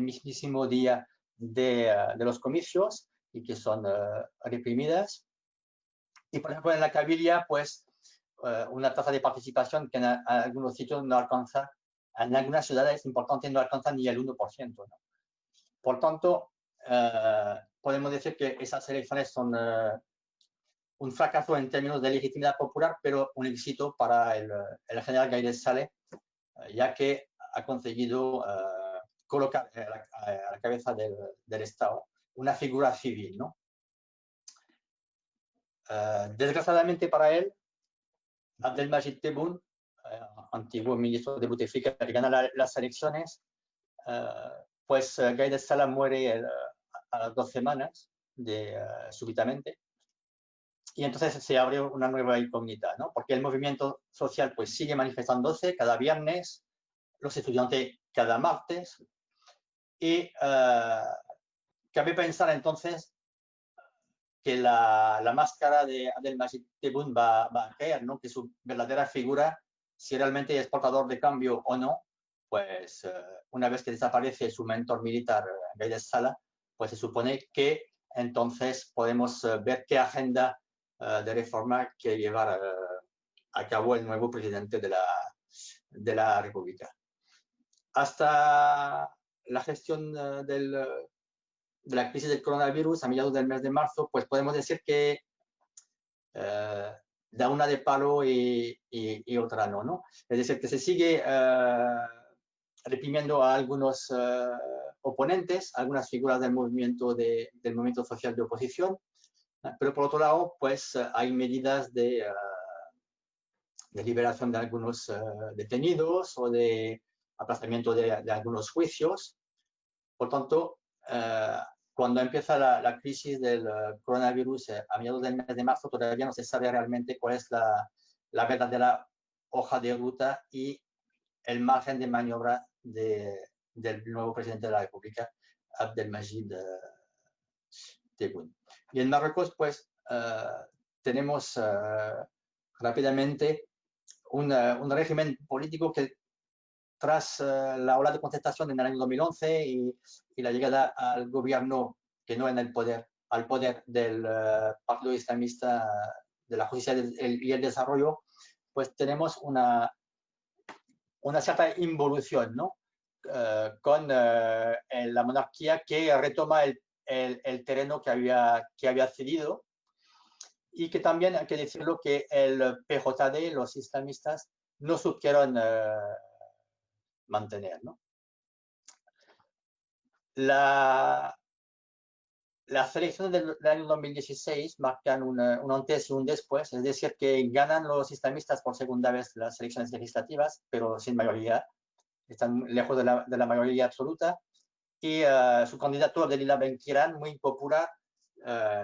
mismísimo día de los comicios y que son reprimidas. Y, por ejemplo, en la Kabilia, pues, una tasa de participación que en algunos sitios no alcanza, en algunas ciudades importantes no alcanza ni el 1%, ¿no? Por tanto, podemos decir que esas elecciones son un fracaso en términos de legitimidad popular, pero un éxito para el general Gaïd Salah, ya que ha conseguido colocar a la cabeza del Estado una figura civil, ¿no? Desgraciadamente para él, Abdelmajid Tebboune, antiguo ministro de Bouteflika, que gana las elecciones, pues Gaïd Salah muere a las 2 semanas súbitamente. Y entonces se abre una nueva incógnita, ¿no? Porque el movimiento social pues sigue manifestándose cada viernes, los estudiantes cada martes, y cabe pensar entonces que la máscara de Abdelmajid Tebboune va a caer, ¿no? Que su verdadera figura, si realmente es portador de cambio o no, pues una vez que desaparece su mentor militar, Gaïd Salah, pues se supone que entonces podemos ver qué agenda de reforma quiere llevar a cabo el nuevo presidente de la República. Hasta la gestión de la crisis del coronavirus a mediados del mes de marzo, pues podemos decir que da una de palo y otra no. Es decir, que se sigue reprimiendo a algunos oponentes, algunas figuras del movimiento social de oposición, pero por otro lado, pues hay medidas de liberación de algunos detenidos o de aplazamiento de algunos juicios. Por tanto, cuando empieza la crisis del coronavirus a mediados del mes de marzo, todavía no se sabe realmente cuál es la verdadera hoja de ruta y el margen de maniobra del nuevo presidente de la República, Abdelmajid Tebboune. Y en Marruecos, pues, tenemos rápidamente un régimen político que tras la ola de contestación en el año 2011 y la llegada al gobierno que no en el poder, al poder del Partido Islamista de la Justicia y el Desarrollo, pues tenemos una cierta involución, ¿no? Con la monarquía que retoma el terreno que había cedido y que también hay que decirlo que el PJD, los islamistas, no supieron mantener, ¿no? Las elecciones del año 2016 marcan un antes y un después, es decir, que ganan los islamistas por segunda vez las elecciones legislativas, pero sin mayoría, están lejos de la mayoría absoluta, y su candidato Abdelila Benkiran, muy popular,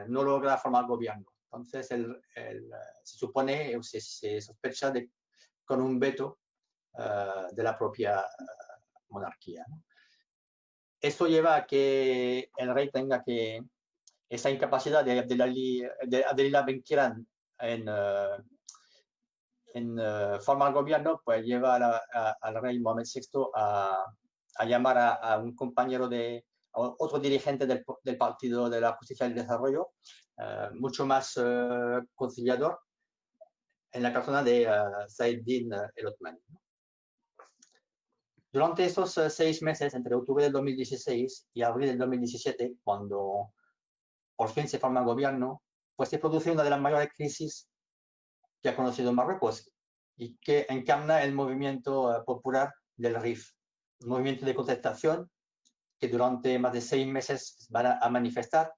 no logra formar gobierno. Entonces, se supone, se sospecha con un veto de la propia monarquía, ¿no? Esto lleva a que el rey tenga esa incapacidad de Abdelila Benkiran en formar gobierno, pues lleva al rey Mohamed VI a llamar a un compañero a otro dirigente del Partido de la Justicia y el Desarrollo, mucho más conciliador, en la persona de Saeddin El Othmani. Durante esos 6 meses, entre octubre del 2016 y abril del 2017, cuando por fin se forma el gobierno, pues se produce una de las mayores crisis que ha conocido Marruecos y que encarna el movimiento popular del RIF, un movimiento de contestación que durante más de 6 meses van a manifestar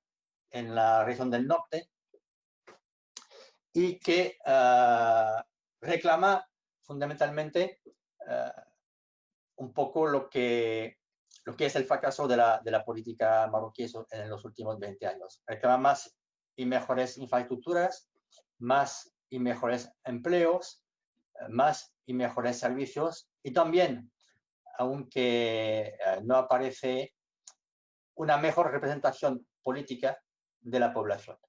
en la región del norte y que reclama fundamentalmente un poco lo que es el fracaso de la política marroquí en los últimos 20 años. Reclama más y mejores infraestructuras, más y mejores empleos, más y mejores servicios y también, aunque no aparece, una mejor representación política de la población.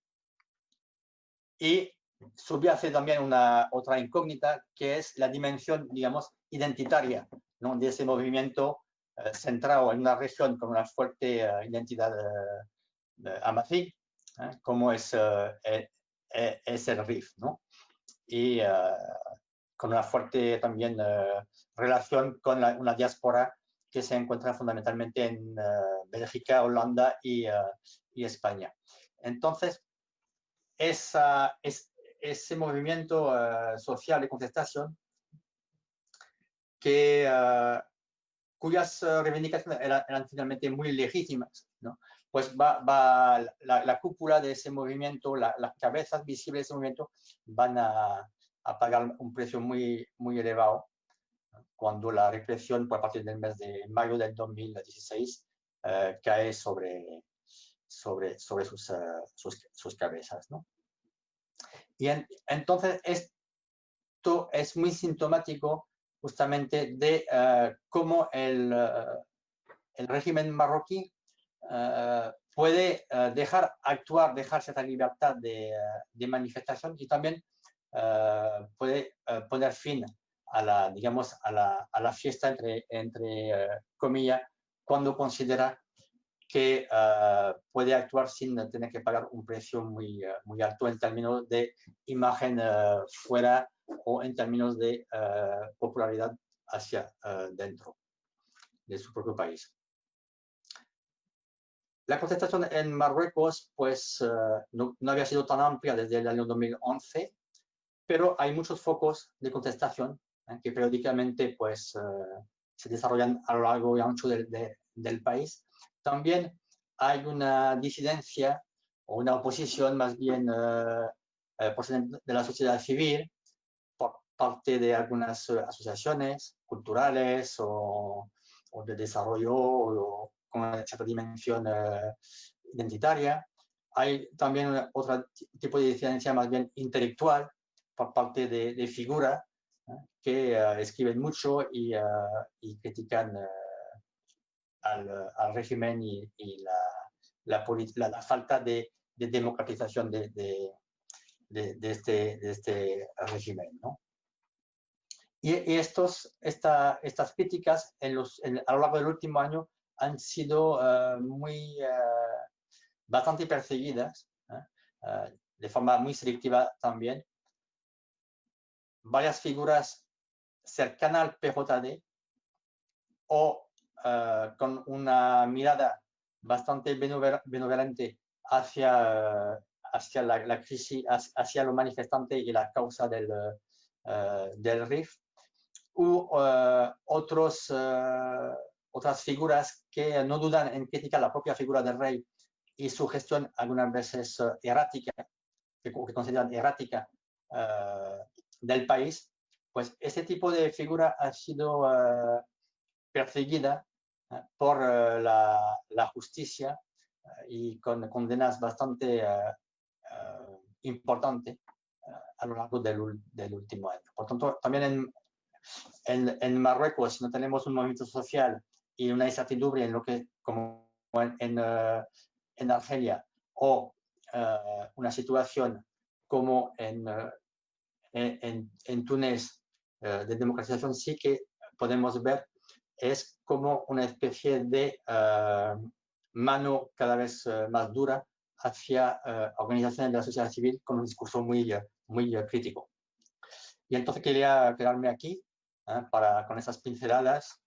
Y subyace también otra incógnita, que es la dimensión, digamos, identitaria, ¿no?, de ese movimiento centrado en una región con una fuerte identidad amazigh, como es el RIF, ¿no? Y con una fuerte también relación con una diáspora que se encuentra fundamentalmente en Bélgica, Holanda y España. Entonces, ese movimiento social de contestación cuyas reivindicaciones eran finalmente muy legítimas, ¿no? Pues la cúpula de ese movimiento, las cabezas visibles de ese movimiento van a pagar un precio muy, muy elevado, ¿no?, cuando la represión por partir del mes de mayo del 2016 cae sobre sus cabezas, ¿no? Y entonces esto es muy sintomático justamente de cómo el régimen marroquí puede dejar cierta libertad de manifestación y también puede poner fin a la fiesta, entre comillas, cuando considera que puede actuar sin tener que pagar un precio muy, muy alto en términos de imagen fuera o en términos de popularidad hacia dentro de su propio país. La contestación en Marruecos, pues, no había sido tan amplia desde el año 2011, pero hay muchos focos de contestación que periódicamente, pues, se desarrollan a lo largo y ancho del país. También hay una disidencia o una oposición más bien de la sociedad civil por parte de algunas asociaciones culturales o de desarrollo o con una cierta dimensión identitaria. Hay también otro tipo de disidencia más bien intelectual por parte de figuras que escriben mucho y critican al régimen y la falta de democratización de este régimen, ¿no? Y estas críticas a lo largo del último año han sido bastante perseguidas, de forma muy selectiva también. Varias figuras cercanas al PJD o con una mirada bastante benevolente hacia la crisis, hacia los manifestantes y la causa del RIF, u otras figuras que no dudan en criticar la propia figura del rey y su gestión algunas veces errática, que consideran errática del país. Pues ese tipo de figura ha sido perseguida por la justicia y con condenas bastante importantes a lo largo del último año. Por tanto, también en Marruecos, si no tenemos un movimiento social y una incertidumbre en lo que, como en Argelia, o una situación como en Túnez de democratización, sí que podemos ver es como una especie de mano cada vez más dura hacia organizaciones de la sociedad civil con un discurso muy crítico. Y entonces quería quedarme aquí con esas pinceladas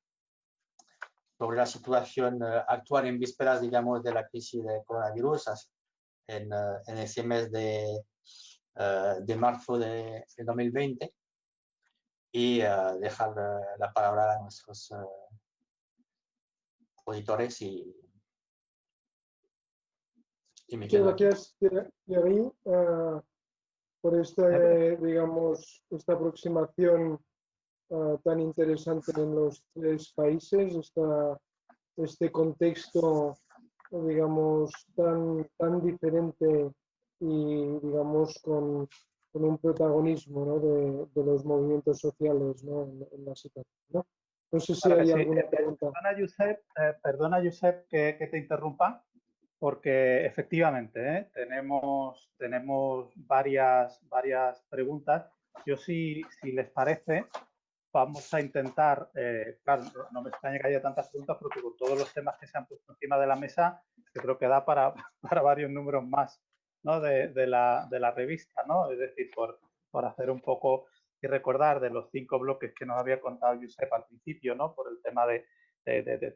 sobre la situación actual en vísperas, digamos, de la crisis de coronavirus en ese mes de marzo de 2020 y dejar la palabra a nuestros auditores y me Muchas quedo aquí. gracias, Thierry, por digamos, esta aproximación tan interesante en los tres países, este contexto, digamos, tan diferente y, digamos, con un protagonismo, ¿no?, de los movimientos sociales, ¿no?, en la situación, ¿no? No sé si hay alguna pregunta. Perdona, Josep, que te interrumpa, porque efectivamente tenemos varias preguntas. Yo, si les parece, vamos a intentar, claro, no me extraña que haya tantas preguntas porque con todos los temas que se han puesto encima de la mesa, yo creo que da para varios números más, ¿no?, de la revista, ¿no? Es decir, por hacer un poco y recordar de los 5 bloques que nos había contado Josep al principio, ¿no?, por el tema de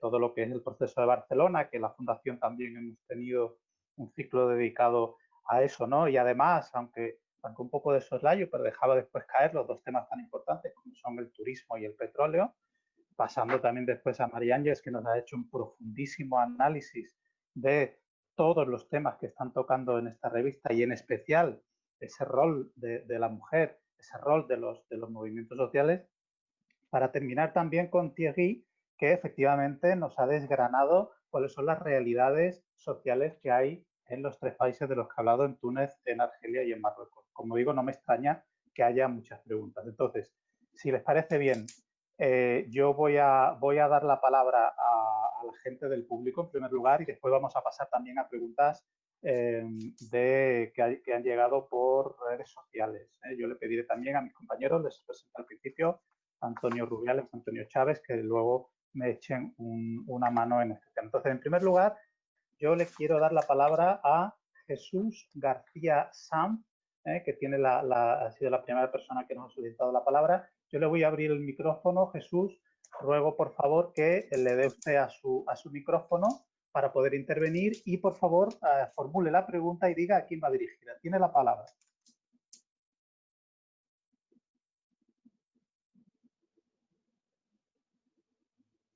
todo lo que es el proceso de Barcelona, que la Fundación también hemos tenido un ciclo dedicado a eso, ¿no? Y además, aunque un poco de soslayo, pero dejaba después caer los 2 temas tan importantes como son el turismo y el petróleo, pasando también después a María Ángeles, que nos ha hecho un profundísimo análisis de todos los temas que están tocando en esta revista y en especial ese rol de la mujer, ese rol de los movimientos sociales, para terminar también con Thierry, que efectivamente nos ha desgranado cuáles son las realidades sociales que hay en los 3 países de los que he hablado, en Túnez, en Argelia y en Marruecos. Como digo, no me extraña que haya muchas preguntas. Entonces, si les parece bien, yo voy a dar la palabra a la gente del público en primer lugar y después vamos a pasar también a preguntas que han llegado por redes sociales. Yo le pediré también a mis compañeros, les presenté al principio, Antonio Rubiales, Antonio Chávez, que luego me echen una mano en este tema. Entonces, en primer lugar, yo le quiero dar la palabra a Jesús García Sam, que ha sido la primera persona que nos ha solicitado la palabra. Yo le voy a abrir el micrófono. Jesús, ruego por favor que le dé usted a su micrófono para poder intervenir y por favor formule la pregunta y diga a quién va dirigida. Tiene la palabra.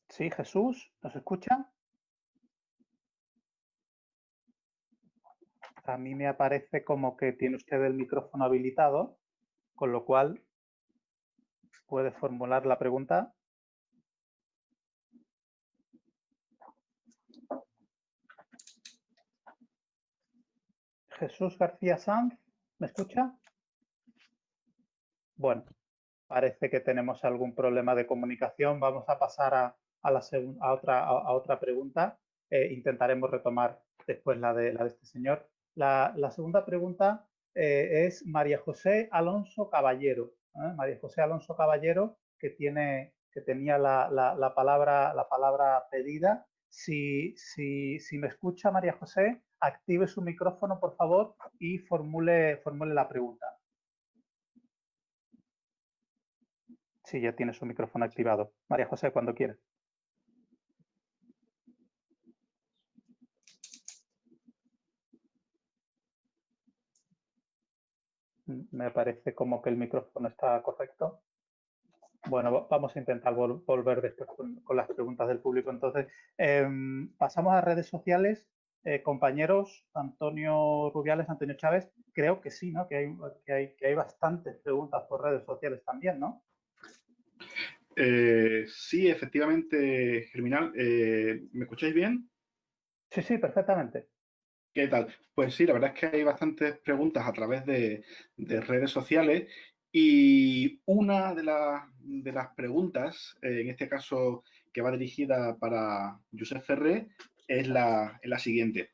Sí, Jesús, ¿nos escucha? A mí me aparece como que tiene usted el micrófono habilitado, con lo cual puede formular la pregunta. Jesús García Sanz, ¿me escucha? Bueno, parece que tenemos algún problema de comunicación. Vamos a pasar a otra pregunta. Intentaremos retomar después la de este señor. La segunda pregunta es María José Alonso Caballero. María José Alonso Caballero, que tenía la palabra pedida. Si me escucha, María José, active su micrófono, por favor, y formule la pregunta. Sí, ya tiene su micrófono activado. María José, cuando quiera. Me parece como que el micrófono está correcto. Bueno, vamos a intentar volver después con las preguntas del público. Entonces, pasamos a redes sociales. Compañeros, Antonio Rubiales, Antonio Chávez, creo que sí, ¿no? Que hay bastantes preguntas por redes sociales también, ¿no? Sí, efectivamente, Germinal. ¿Me escucháis bien? Sí, sí, perfectamente. ¿Qué tal? Pues sí, la verdad es que hay bastantes preguntas a través de redes sociales y una de las preguntas, en este caso que va dirigida para Josep Ferrer, es la siguiente.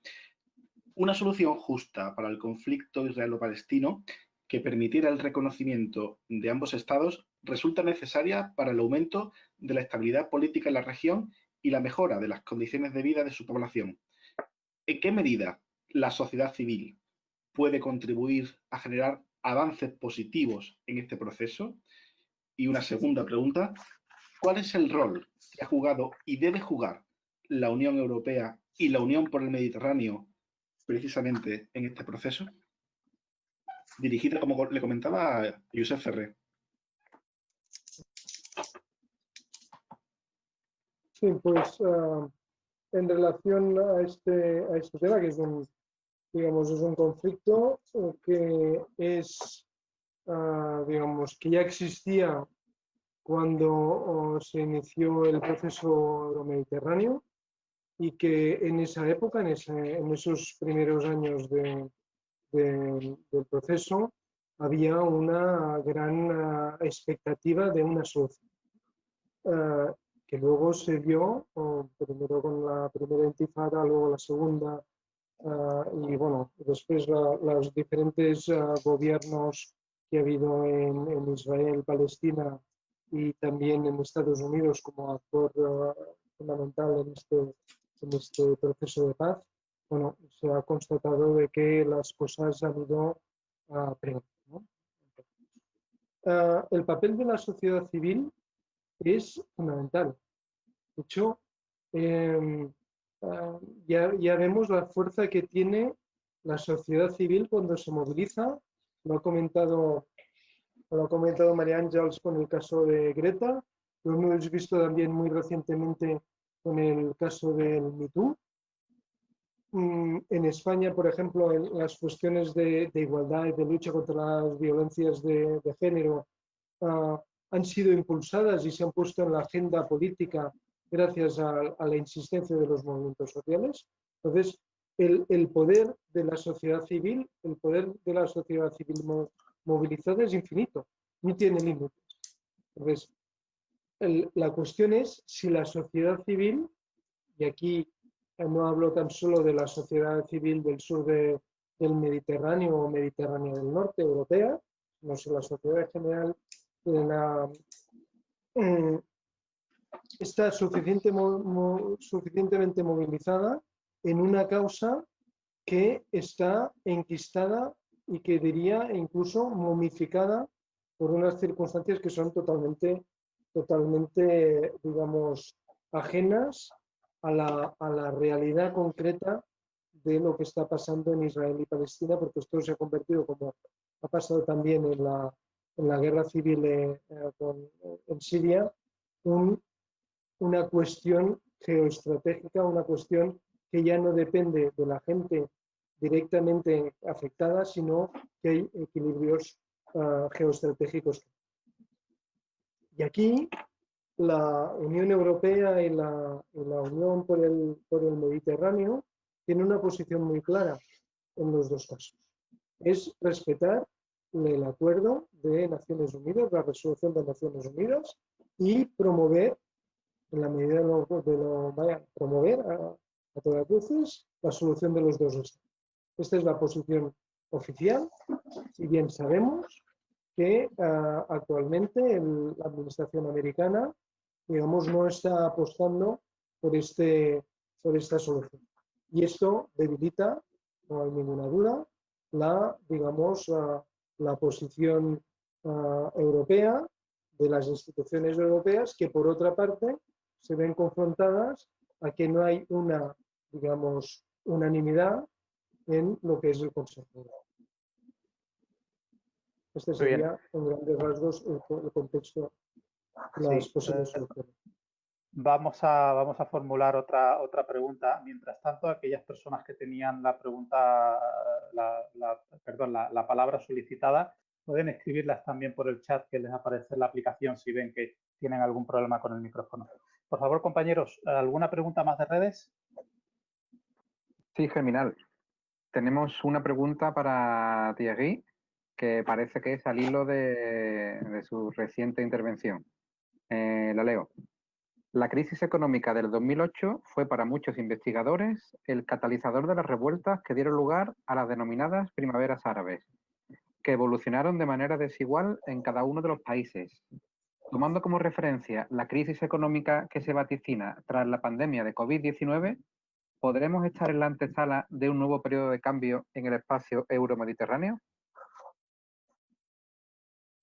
Una solución justa para el conflicto israelo-palestino que permitiera el reconocimiento de ambos estados resulta necesaria para el aumento de la estabilidad política en la región y la mejora de las condiciones de vida de su población. ¿En qué medida la sociedad civil puede contribuir a generar avances positivos en este proceso? Y una segunda pregunta, ¿cuál es el rol que ha jugado y debe jugar la Unión Europea y la Unión por el Mediterráneo precisamente en este proceso? Dirigida, como le comentaba, a Josep Ferrer. Sí, pues en relación a este tema, que es digamos, es un conflicto que es, digamos, que ya existía cuando se inició el proceso euromediterráneo y que en esa época, en esos primeros años del proceso, había una gran expectativa de una solución. Que luego se dio, primero con la primera intifada, luego la segunda, y bueno, después los diferentes gobiernos que ha habido en Israel, Palestina y también en Estados Unidos como actor fundamental en este proceso de paz, bueno, se ha constatado de que las cosas han ido peor, ¿no? El papel de la sociedad civil es fundamental. De hecho, ya vemos la fuerza que tiene la sociedad civil cuando se moviliza. Lo ha comentado María Ángeles con el caso de Greta, lo hemos visto también muy recientemente con el caso del Me Too. En España, por ejemplo, en las cuestiones de igualdad y de lucha contra las violencias de género han sido impulsadas y se han puesto en la agenda política gracias a la insistencia de los movimientos sociales. Entonces, el poder de la sociedad civil, movilizada es infinito, no tiene límites. Entonces, la cuestión es si la sociedad civil, y aquí no hablo tan solo de la sociedad civil del sur del Mediterráneo o Mediterráneo del Norte, europea, sino si la sociedad en general está suficientemente movilizada en una causa que está enquistada y que diría incluso momificada por unas circunstancias que son totalmente, digamos, ajenas a la realidad concreta de lo que está pasando en Israel y Palestina, porque esto se ha convertido, como ha pasado también en la guerra civil en Siria, una cuestión geoestratégica, una cuestión que ya no depende de la gente directamente afectada, sino que hay equilibrios geoestratégicos. Y aquí la Unión Europea y la Unión por el Mediterráneo tienen una posición muy clara. en los dos casos. Es respetar el acuerdo de Naciones Unidas, la resolución de Naciones Unidas, y promover, en la medida de lo promover a todas luces la solución de los dos estados. Esta es la posición oficial, si bien sabemos que actualmente la administración americana, digamos, no está apostando por esta solución. Y esto debilita, no hay ninguna duda, digamos, la posición europea, de las instituciones europeas, que por otra parte se ven confrontadas a que no hay una, digamos, unanimidad en lo que es el Consejo Europeo. Este sería, en grandes rasgos, el contexto, las posibles soluciones. Vamos a formular otra pregunta. Mientras tanto, aquellas personas que tenían la pregunta, la palabra solicitada, pueden escribirlas también por el chat que les aparece en la aplicación si ven que tienen algún problema con el micrófono. Por favor, compañeros, ¿alguna pregunta más de redes? Sí, Germinal. Tenemos una pregunta para Thierry, que parece que es al hilo de su reciente intervención. La leo. La crisis económica del 2008 fue para muchos investigadores el catalizador de las revueltas que dieron lugar a las denominadas primaveras árabes, que evolucionaron de manera desigual en cada uno de los países. Tomando como referencia la crisis económica que se vaticina tras la pandemia de COVID-19, ¿podremos estar en la antesala de un nuevo periodo de cambio en el espacio euromediterráneo?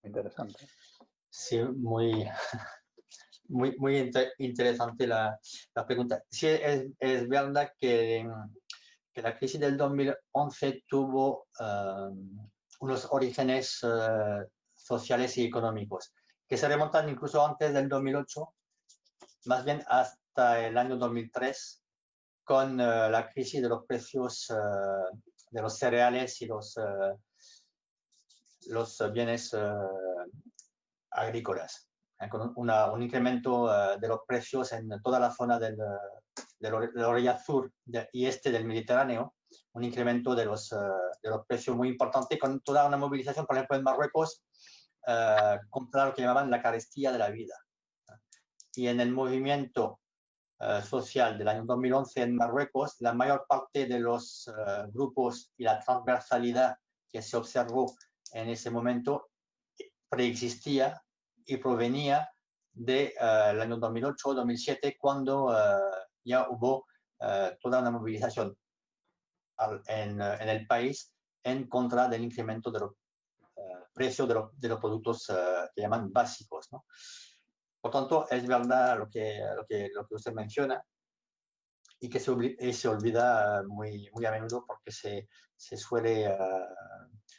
Interesante. Sí, muy interesante la pregunta. Sí, es verdad que la crisis del 2011 tuvo unos orígenes sociales y económicos que se remontan incluso antes del 2008, más bien hasta el año 2003, con la crisis de los precios de los cereales y los bienes agrícolas, con un incremento de los precios en toda la zona de la orilla sur y este del Mediterráneo, un incremento de los precios muy importante, con toda una movilización, por ejemplo, en Marruecos, contra lo que llamaban la carestía de la vida. Y en el movimiento social del año 2011 en Marruecos, la mayor parte de los grupos y la transversalidad que se observó en ese momento preexistía y provenía del año 2008-2007, cuando ya hubo toda una movilización en el país en contra del incremento de los precios de los productos que llaman básicos, ¿no? Por tanto, es verdad lo que usted menciona, y que se olvida muy a menudo, porque se suele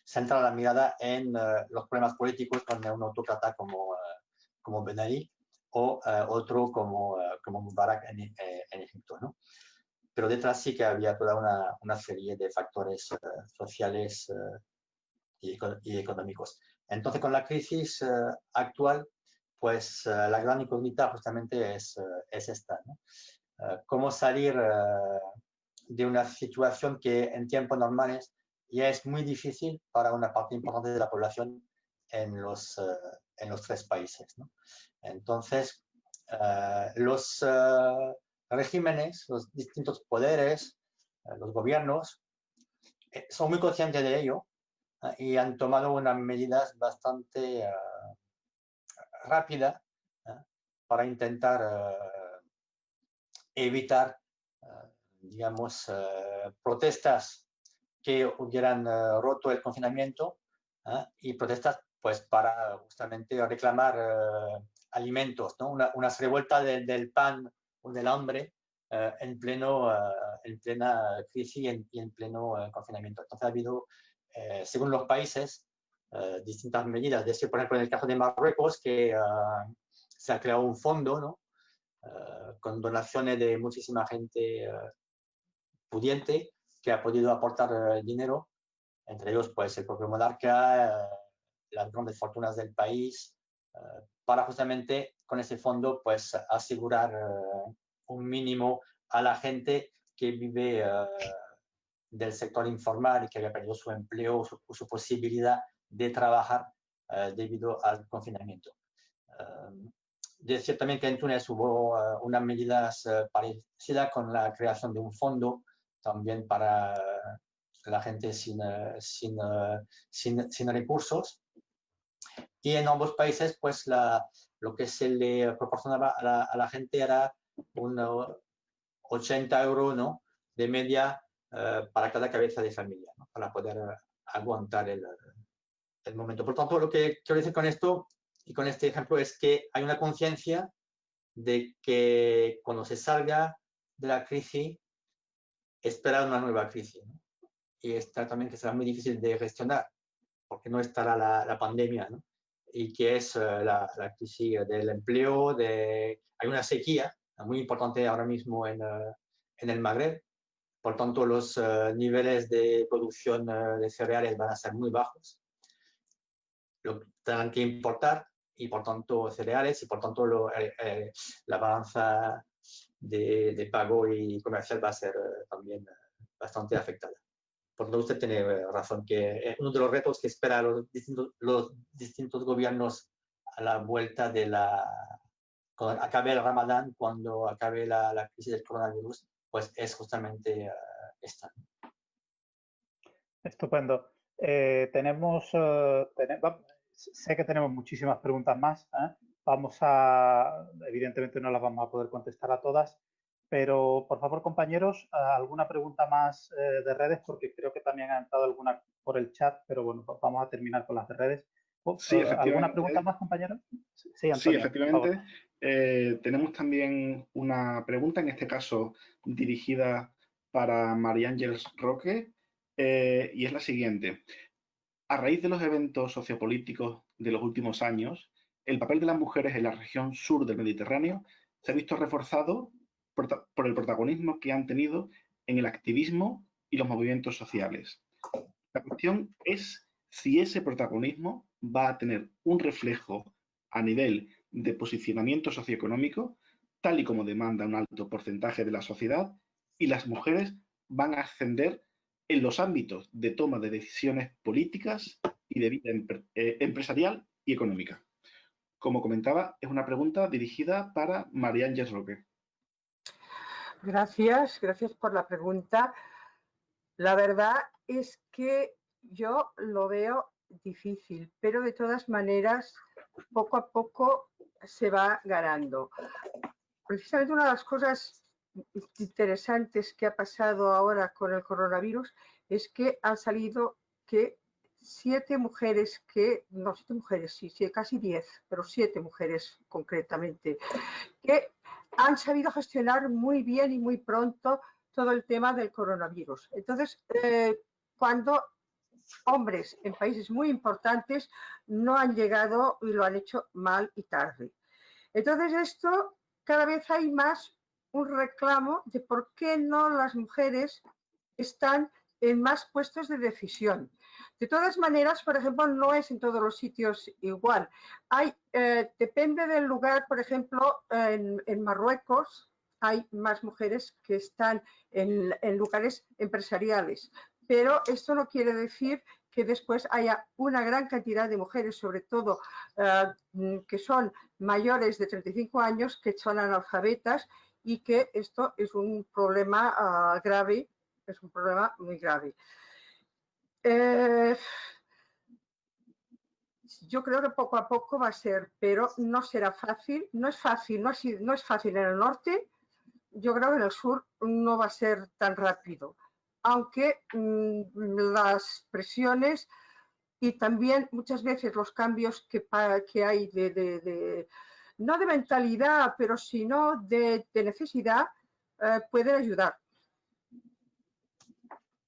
centrar la mirada en los problemas políticos con un autócrata como Ben Ali o otro como Mubarak en Egipto, ¿no? Pero detrás sí que había toda una serie de factores sociales y económicos. Entonces, con la crisis actual, pues la gran incógnita justamente es esta, ¿no? Cómo salir de una situación que en tiempos normales ya es muy difícil para una parte importante de la población en los tres países, ¿no? Entonces, los regímenes, los distintos poderes, los gobiernos, son muy conscientes de ello y han tomado unas medidas bastante rápidas para intentar evitar, digamos, protestas que hubieran roto el confinamiento y protestas pues para justamente reclamar alimentos, ¿no? Unas revueltas del pan o del hambre en plena crisis y en pleno confinamiento. Entonces ha habido, según los países, distintas medidas. Desde, por ejemplo, en el caso de Marruecos, que se ha creado un fondo, ¿no? Con donaciones de muchísima gente pudiente que ha podido aportar dinero, entre ellos pues el propio monarca, las grandes fortunas del país, para justamente con ese fondo pues asegurar un mínimo a la gente que vive del sector informal y que había perdido su empleo, su posibilidad de trabajar debido al confinamiento. Decir también que en Túnez hubo unas medidas parecidas con la creación de un fondo también para la gente sin recursos. Y en ambos países, pues lo que se le proporcionaba a la gente era unos 80 euros, ¿no?, de media para cada cabeza de familia, ¿no?, para poder aguantar el momento. Por tanto, lo que quiero decir con esto y con este ejemplo es que hay una conciencia de que cuando se salga de la crisis, esperar una nueva crisis, ¿no? Y esta también que será muy difícil de gestionar, porque no estará la pandemia, ¿no? Y que es la crisis del empleo, hay una sequía muy importante ahora mismo en el Magreb, por tanto los niveles de producción de cereales van a ser muy bajos, lo tendrán que importar y por tanto cereales y por tanto la balanza de pago y comercial va a ser también bastante afectada. Por lo usted tiene razón, que uno de los retos que esperan los distintos gobiernos a la vuelta cuando acabe el Ramadán, cuando acabe la crisis del coronavirus, pues es justamente esta. Estupendo. Sé que tenemos muchísimas preguntas más. Evidentemente no las vamos a poder contestar a todas, pero por favor, compañeros, alguna pregunta más de redes, porque creo que también ha entrado alguna por el chat, pero bueno, vamos a terminar con las de redes. Sí, ¿Alguna pregunta más, compañeros? Sí, Antonio, efectivamente. Tenemos también una pregunta, en este caso dirigida para María Ángeles Roque, y es la siguiente. A raíz de los eventos sociopolíticos de los últimos años, el papel de las mujeres en la región sur del Mediterráneo se ha visto reforzado por el protagonismo que han tenido en el activismo y los movimientos sociales. La cuestión es si ese protagonismo va a tener un reflejo a nivel de posicionamiento socioeconómico, tal y como demanda un alto porcentaje de la sociedad, y las mujeres van a ascender en los ámbitos de toma de decisiones políticas y de vida empresarial y económica. Como comentaba, es una pregunta dirigida para María Ángeles Roque. Gracias por la pregunta. La verdad es que yo lo veo difícil, pero de todas maneras, poco a poco se va ganando. Precisamente una de las cosas interesantes que ha pasado ahora con el coronavirus es que han salido que 7 mujeres no 7 mujeres, sí, casi 10, pero 7 mujeres concretamente, que han sabido gestionar muy bien y muy pronto todo el tema del coronavirus. Entonces, cuando hombres en países muy importantes no han llegado y lo han hecho mal y tarde. Entonces, esto cada vez hay más un reclamo de por qué no las mujeres están en más puestos de decisión. De todas maneras, por ejemplo, no es en todos los sitios igual. Depende del lugar, por ejemplo, en Marruecos hay más mujeres que están en lugares empresariales, pero esto no quiere decir que después haya una gran cantidad de mujeres, sobre todo que son mayores de 35 años, que son analfabetas y que esto es un problema grave, es un problema muy grave. Yo creo que poco a poco va a ser, pero no será fácil, no es fácil en el norte, yo creo que en el sur no va a ser tan rápido, aunque las presiones y también muchas veces los cambios que hay no de mentalidad, pero sino de necesidad, pueden ayudar.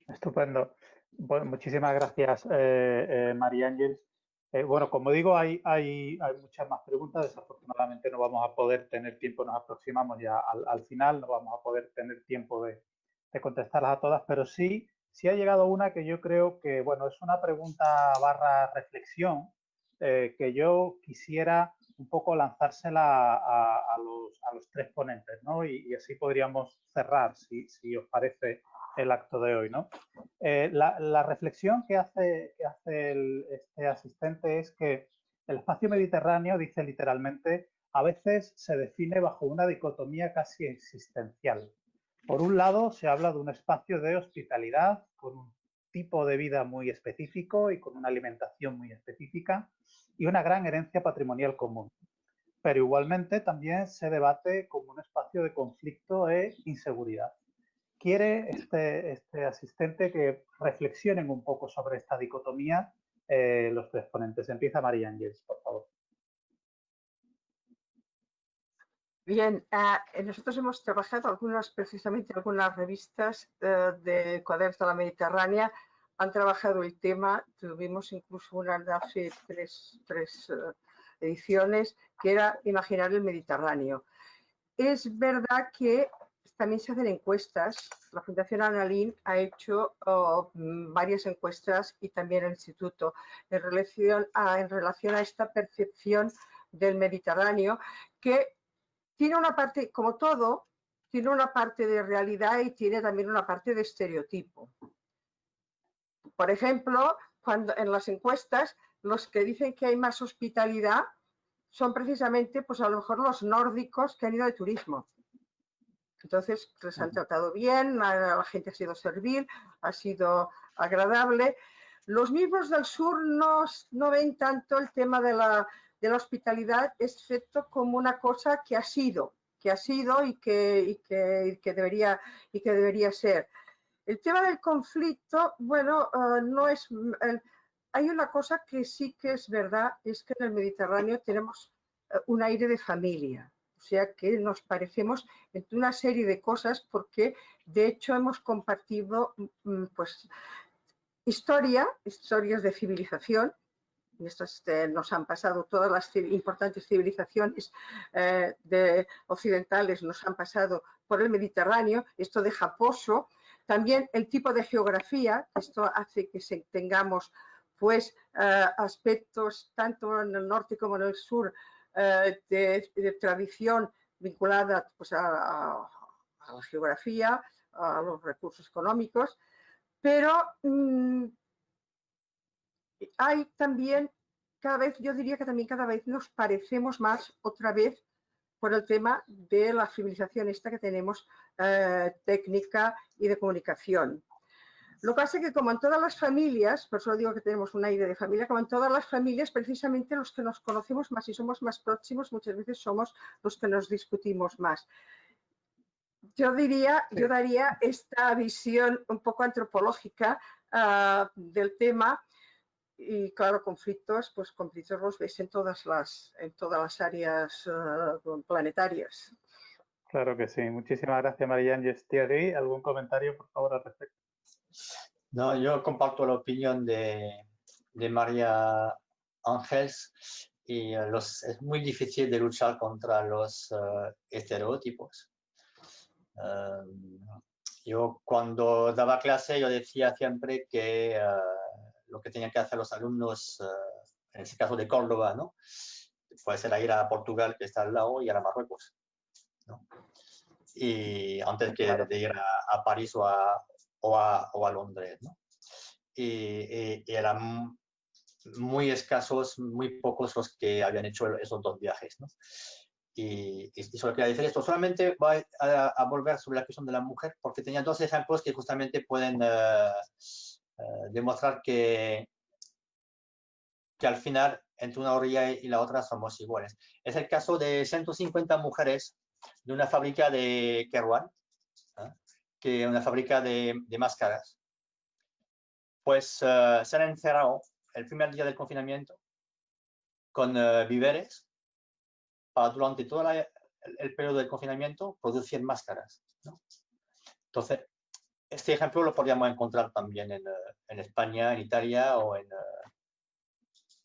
Estupendo. Bueno, muchísimas gracias, María Ángeles. Bueno, como digo, hay muchas más preguntas. Desafortunadamente no vamos a poder tener tiempo, nos aproximamos ya al final, no vamos a poder tener tiempo de contestarlas a todas, pero sí ha llegado una que yo creo que, bueno, es una pregunta / reflexión que yo quisiera un poco lanzársela a los tres ponentes, ¿no? Y así podríamos cerrar, si os parece, el acto de hoy, ¿no? La reflexión que hace este asistente es que el espacio mediterráneo, dice literalmente, a veces se define bajo una dicotomía casi existencial. Por un lado, se habla de un espacio de hospitalidad con un tipo de vida muy específico y con una alimentación muy específica y una gran herencia patrimonial común. Pero igualmente también se debate como un espacio de conflicto e inseguridad. Quiere este asistente que reflexionen un poco sobre esta dicotomía los tres ponentes. Empieza María Ángeles, por favor. Bien, nosotros hemos trabajado precisamente algunas revistas de Quaderns de la Mediterránea han trabajado el tema, tuvimos incluso una de hace tres ediciones, que era Imaginar el Mediterráneo. Es verdad que también se hacen encuestas, la Fundación Annalín ha hecho varias encuestas y también el Instituto en relación a esta percepción del Mediterráneo, que tiene una parte, como todo, tiene una parte de realidad y tiene también una parte de estereotipo. Por ejemplo, cuando en las encuestas, los que dicen que hay más hospitalidad son precisamente, pues a lo mejor los nórdicos que han ido de turismo. Entonces, les han tratado bien, la gente ha sido servil, ha sido agradable. Los mismos del sur no ven tanto el tema de la hospitalidad, excepto como una cosa que ha sido y que debería ser. El tema del conflicto, bueno, no es... hay una cosa que sí que es verdad, es que en el Mediterráneo tenemos un aire de familia. O sea que nos parecemos en una serie de cosas porque, de hecho, hemos compartido pues, historias de civilización. Estas, nos han pasado todas las importantes civilizaciones occidentales, nos han pasado por el Mediterráneo. Esto deja pozo. También el tipo de geografía, esto hace que tengamos pues, aspectos tanto en el norte como en el sur de tradición vinculada pues, a la geografía, a los recursos económicos, pero hay también, cada vez, yo diría que también cada vez nos parecemos más otra vez por el tema de la civilización esta que tenemos técnica y de comunicación. Lo que pasa es que como en todas las familias, por eso digo que tenemos un aire de familia, como en todas las familias, precisamente los que nos conocemos más y somos más próximos, muchas veces somos los que nos discutimos más. Yo daría esta visión un poco antropológica del tema. Y claro, conflictos los ves en todas las áreas planetarias. Claro que sí. Muchísimas gracias, María Ángeles. Thierry, ¿algún comentario, por favor, al respecto? No, yo comparto la opinión de María Ángeles y es muy difícil de luchar contra los estereotipos. Yo cuando daba clase yo decía siempre que lo que tenían que hacer los alumnos, en ese caso de Córdoba, ¿no? Puede ser ir a Portugal, que está al lado, y a Marruecos, ¿no? Y antes que de ir a París o a Londres, ¿no? Y eran muy escasos, muy pocos los que habían hecho esos dos viajes, ¿no? Y solo quería decir esto. Solamente voy a volver sobre la cuestión de la mujer, porque tenía dos ejemplos que justamente pueden demostrar que al final entre una orilla y la otra somos iguales. Es el caso de 150 mujeres de una fábrica de Kerouan, que es una fábrica de máscaras. Pues se han encerrado el primer día del confinamiento con víveres para durante todo el periodo del confinamiento producir máscaras, ¿no? Entonces, este ejemplo lo podríamos encontrar también en España, en Italia o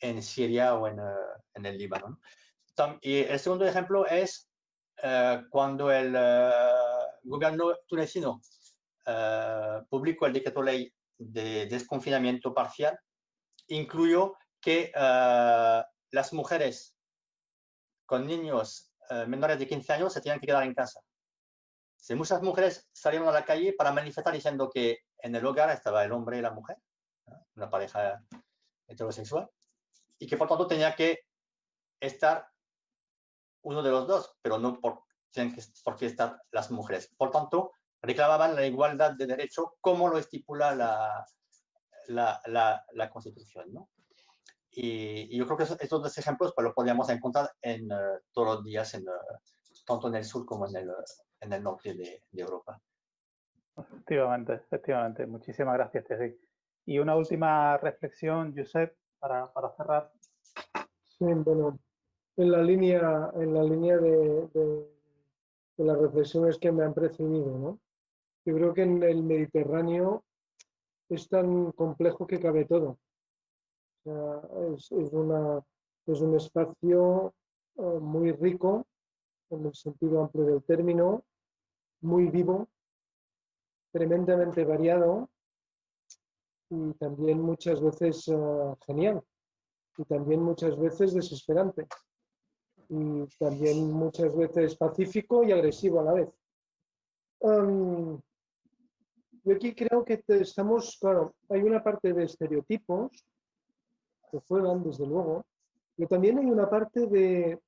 en Siria o en el Líbano, ¿no? Y el segundo ejemplo es cuando el gobierno tunecino publicó el decreto ley de desconfinamiento parcial, incluyó que las mujeres con niños menores de 15 años se tenían que quedar en casa. Si muchas mujeres salieron a la calle para manifestar diciendo que en el hogar estaba el hombre y la mujer, ¿no? Una pareja heterosexual, y que por tanto tenía que estar uno de los dos, pero no tienen por qué estar las mujeres. Por tanto, reclamaban la igualdad de derecho como lo estipula la Constitución, ¿no? Y yo creo que estos dos ejemplos pues, lo podríamos encontrar en todos los días, tanto en el sur como en el norte de Europa. Efectivamente, efectivamente. Muchísimas gracias, Thierry. Y una última reflexión, Josep, para cerrar. Sí, bueno, en la línea de las reflexiones que me han precedido, ¿no? Yo creo que en el Mediterráneo es tan complejo que cabe todo. O sea, es un espacio muy rico, en el sentido amplio del término, muy vivo, tremendamente variado y también muchas veces genial y también muchas veces desesperante y también muchas veces pacífico y agresivo a la vez. Yo aquí creo que estamos, claro, hay una parte de estereotipos que juegan, desde luego, pero también hay una parte de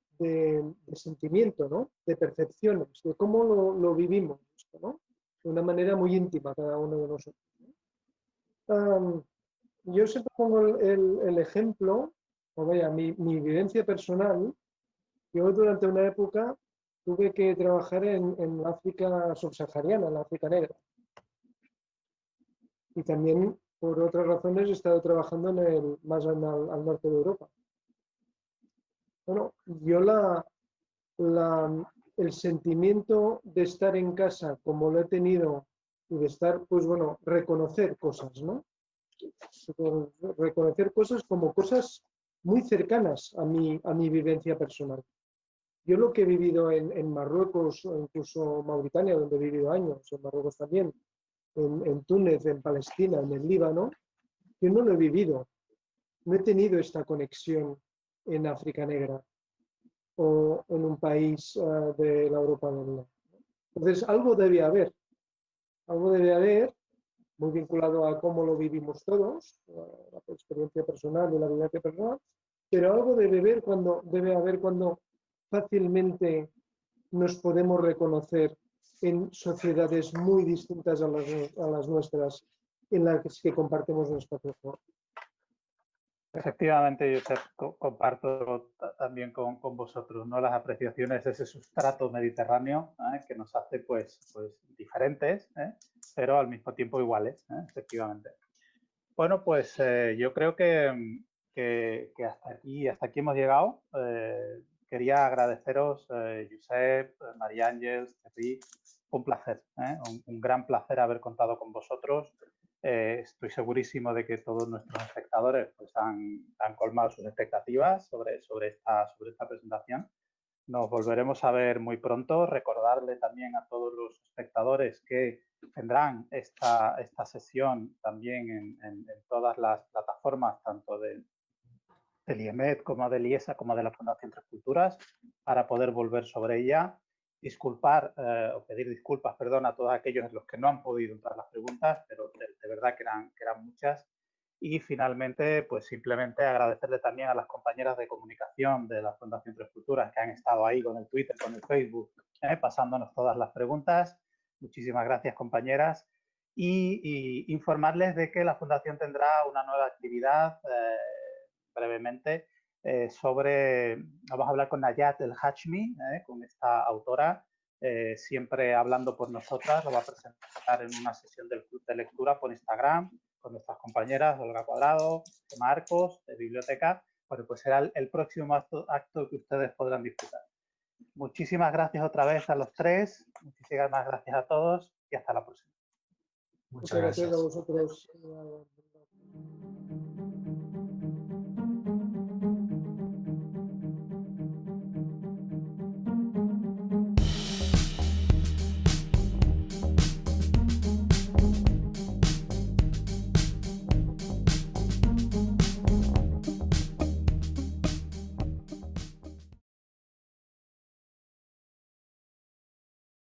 sentimiento, ¿no? De percepciones, de cómo lo vivimos, ¿no? De una manera muy íntima cada uno de nosotros, ¿no? Yo siempre pongo el ejemplo, o vaya, mi vivencia personal. Yo durante una época tuve que trabajar en África subsahariana, en la África negra. Y también, por otras razones, he estado trabajando más al norte de Europa. Bueno, yo el sentimiento de estar en casa, como lo he tenido, y de estar, pues bueno, reconocer cosas, ¿no? Reconocer cosas como cosas muy cercanas a mi vivencia personal. Yo lo que he vivido en Marruecos, o incluso Mauritania, donde he vivido años, en Marruecos también, en Túnez, en Palestina, en el Líbano, yo no lo he vivido. No he tenido esta conexión en África Negra o en un país de la Europa del Norte. Entonces, algo debe haber, muy vinculado a cómo lo vivimos todos, la experiencia personal y la vivencia personal, pero algo debe haber cuando fácilmente nos podemos reconocer en sociedades muy distintas a las nuestras, en las que compartimos un espacio. Efectivamente, yo comparto también con vosotros, ¿no? Las apreciaciones de ese sustrato mediterráneo que nos hace pues diferentes, pero al mismo tiempo iguales, efectivamente. Bueno, pues yo creo que hasta aquí hemos llegado. Quería agradeceros, Josep, María Ángeles, Thierry, un placer, un gran placer haber contado con vosotros. Estoy segurísimo de que todos nuestros espectadores pues, han colmado sus expectativas sobre esta presentación. Nos volveremos a ver muy pronto. Recordarle también a todos los espectadores que tendrán esta sesión también en todas las plataformas, tanto del IEMED como del IESA como de la Fundación Tres Culturas, para poder volver sobre ella. O pedir disculpas, perdón, a todos aquellos en los que no han podido entrar las preguntas, pero de verdad que eran muchas. Y finalmente, pues simplemente agradecerle también a las compañeras de comunicación de la Fundación Tres Culturas que han estado ahí con el Twitter, con el Facebook, pasándonos todas las preguntas. Muchísimas gracias, compañeras. Y informarles de que la Fundación tendrá una nueva actividad brevemente vamos a hablar con Nayat El Hachmi, con esta autora, siempre hablando por nosotras, lo va a presentar en una sesión del club de lectura por Instagram, con nuestras compañeras Olga Cuadrado, Marcos, de Biblioteca. Bueno, pues será el próximo acto que ustedes podrán disfrutar. Muchísimas gracias otra vez a los tres, muchísimas gracias a todos y hasta la próxima. Muchas gracias a vosotros.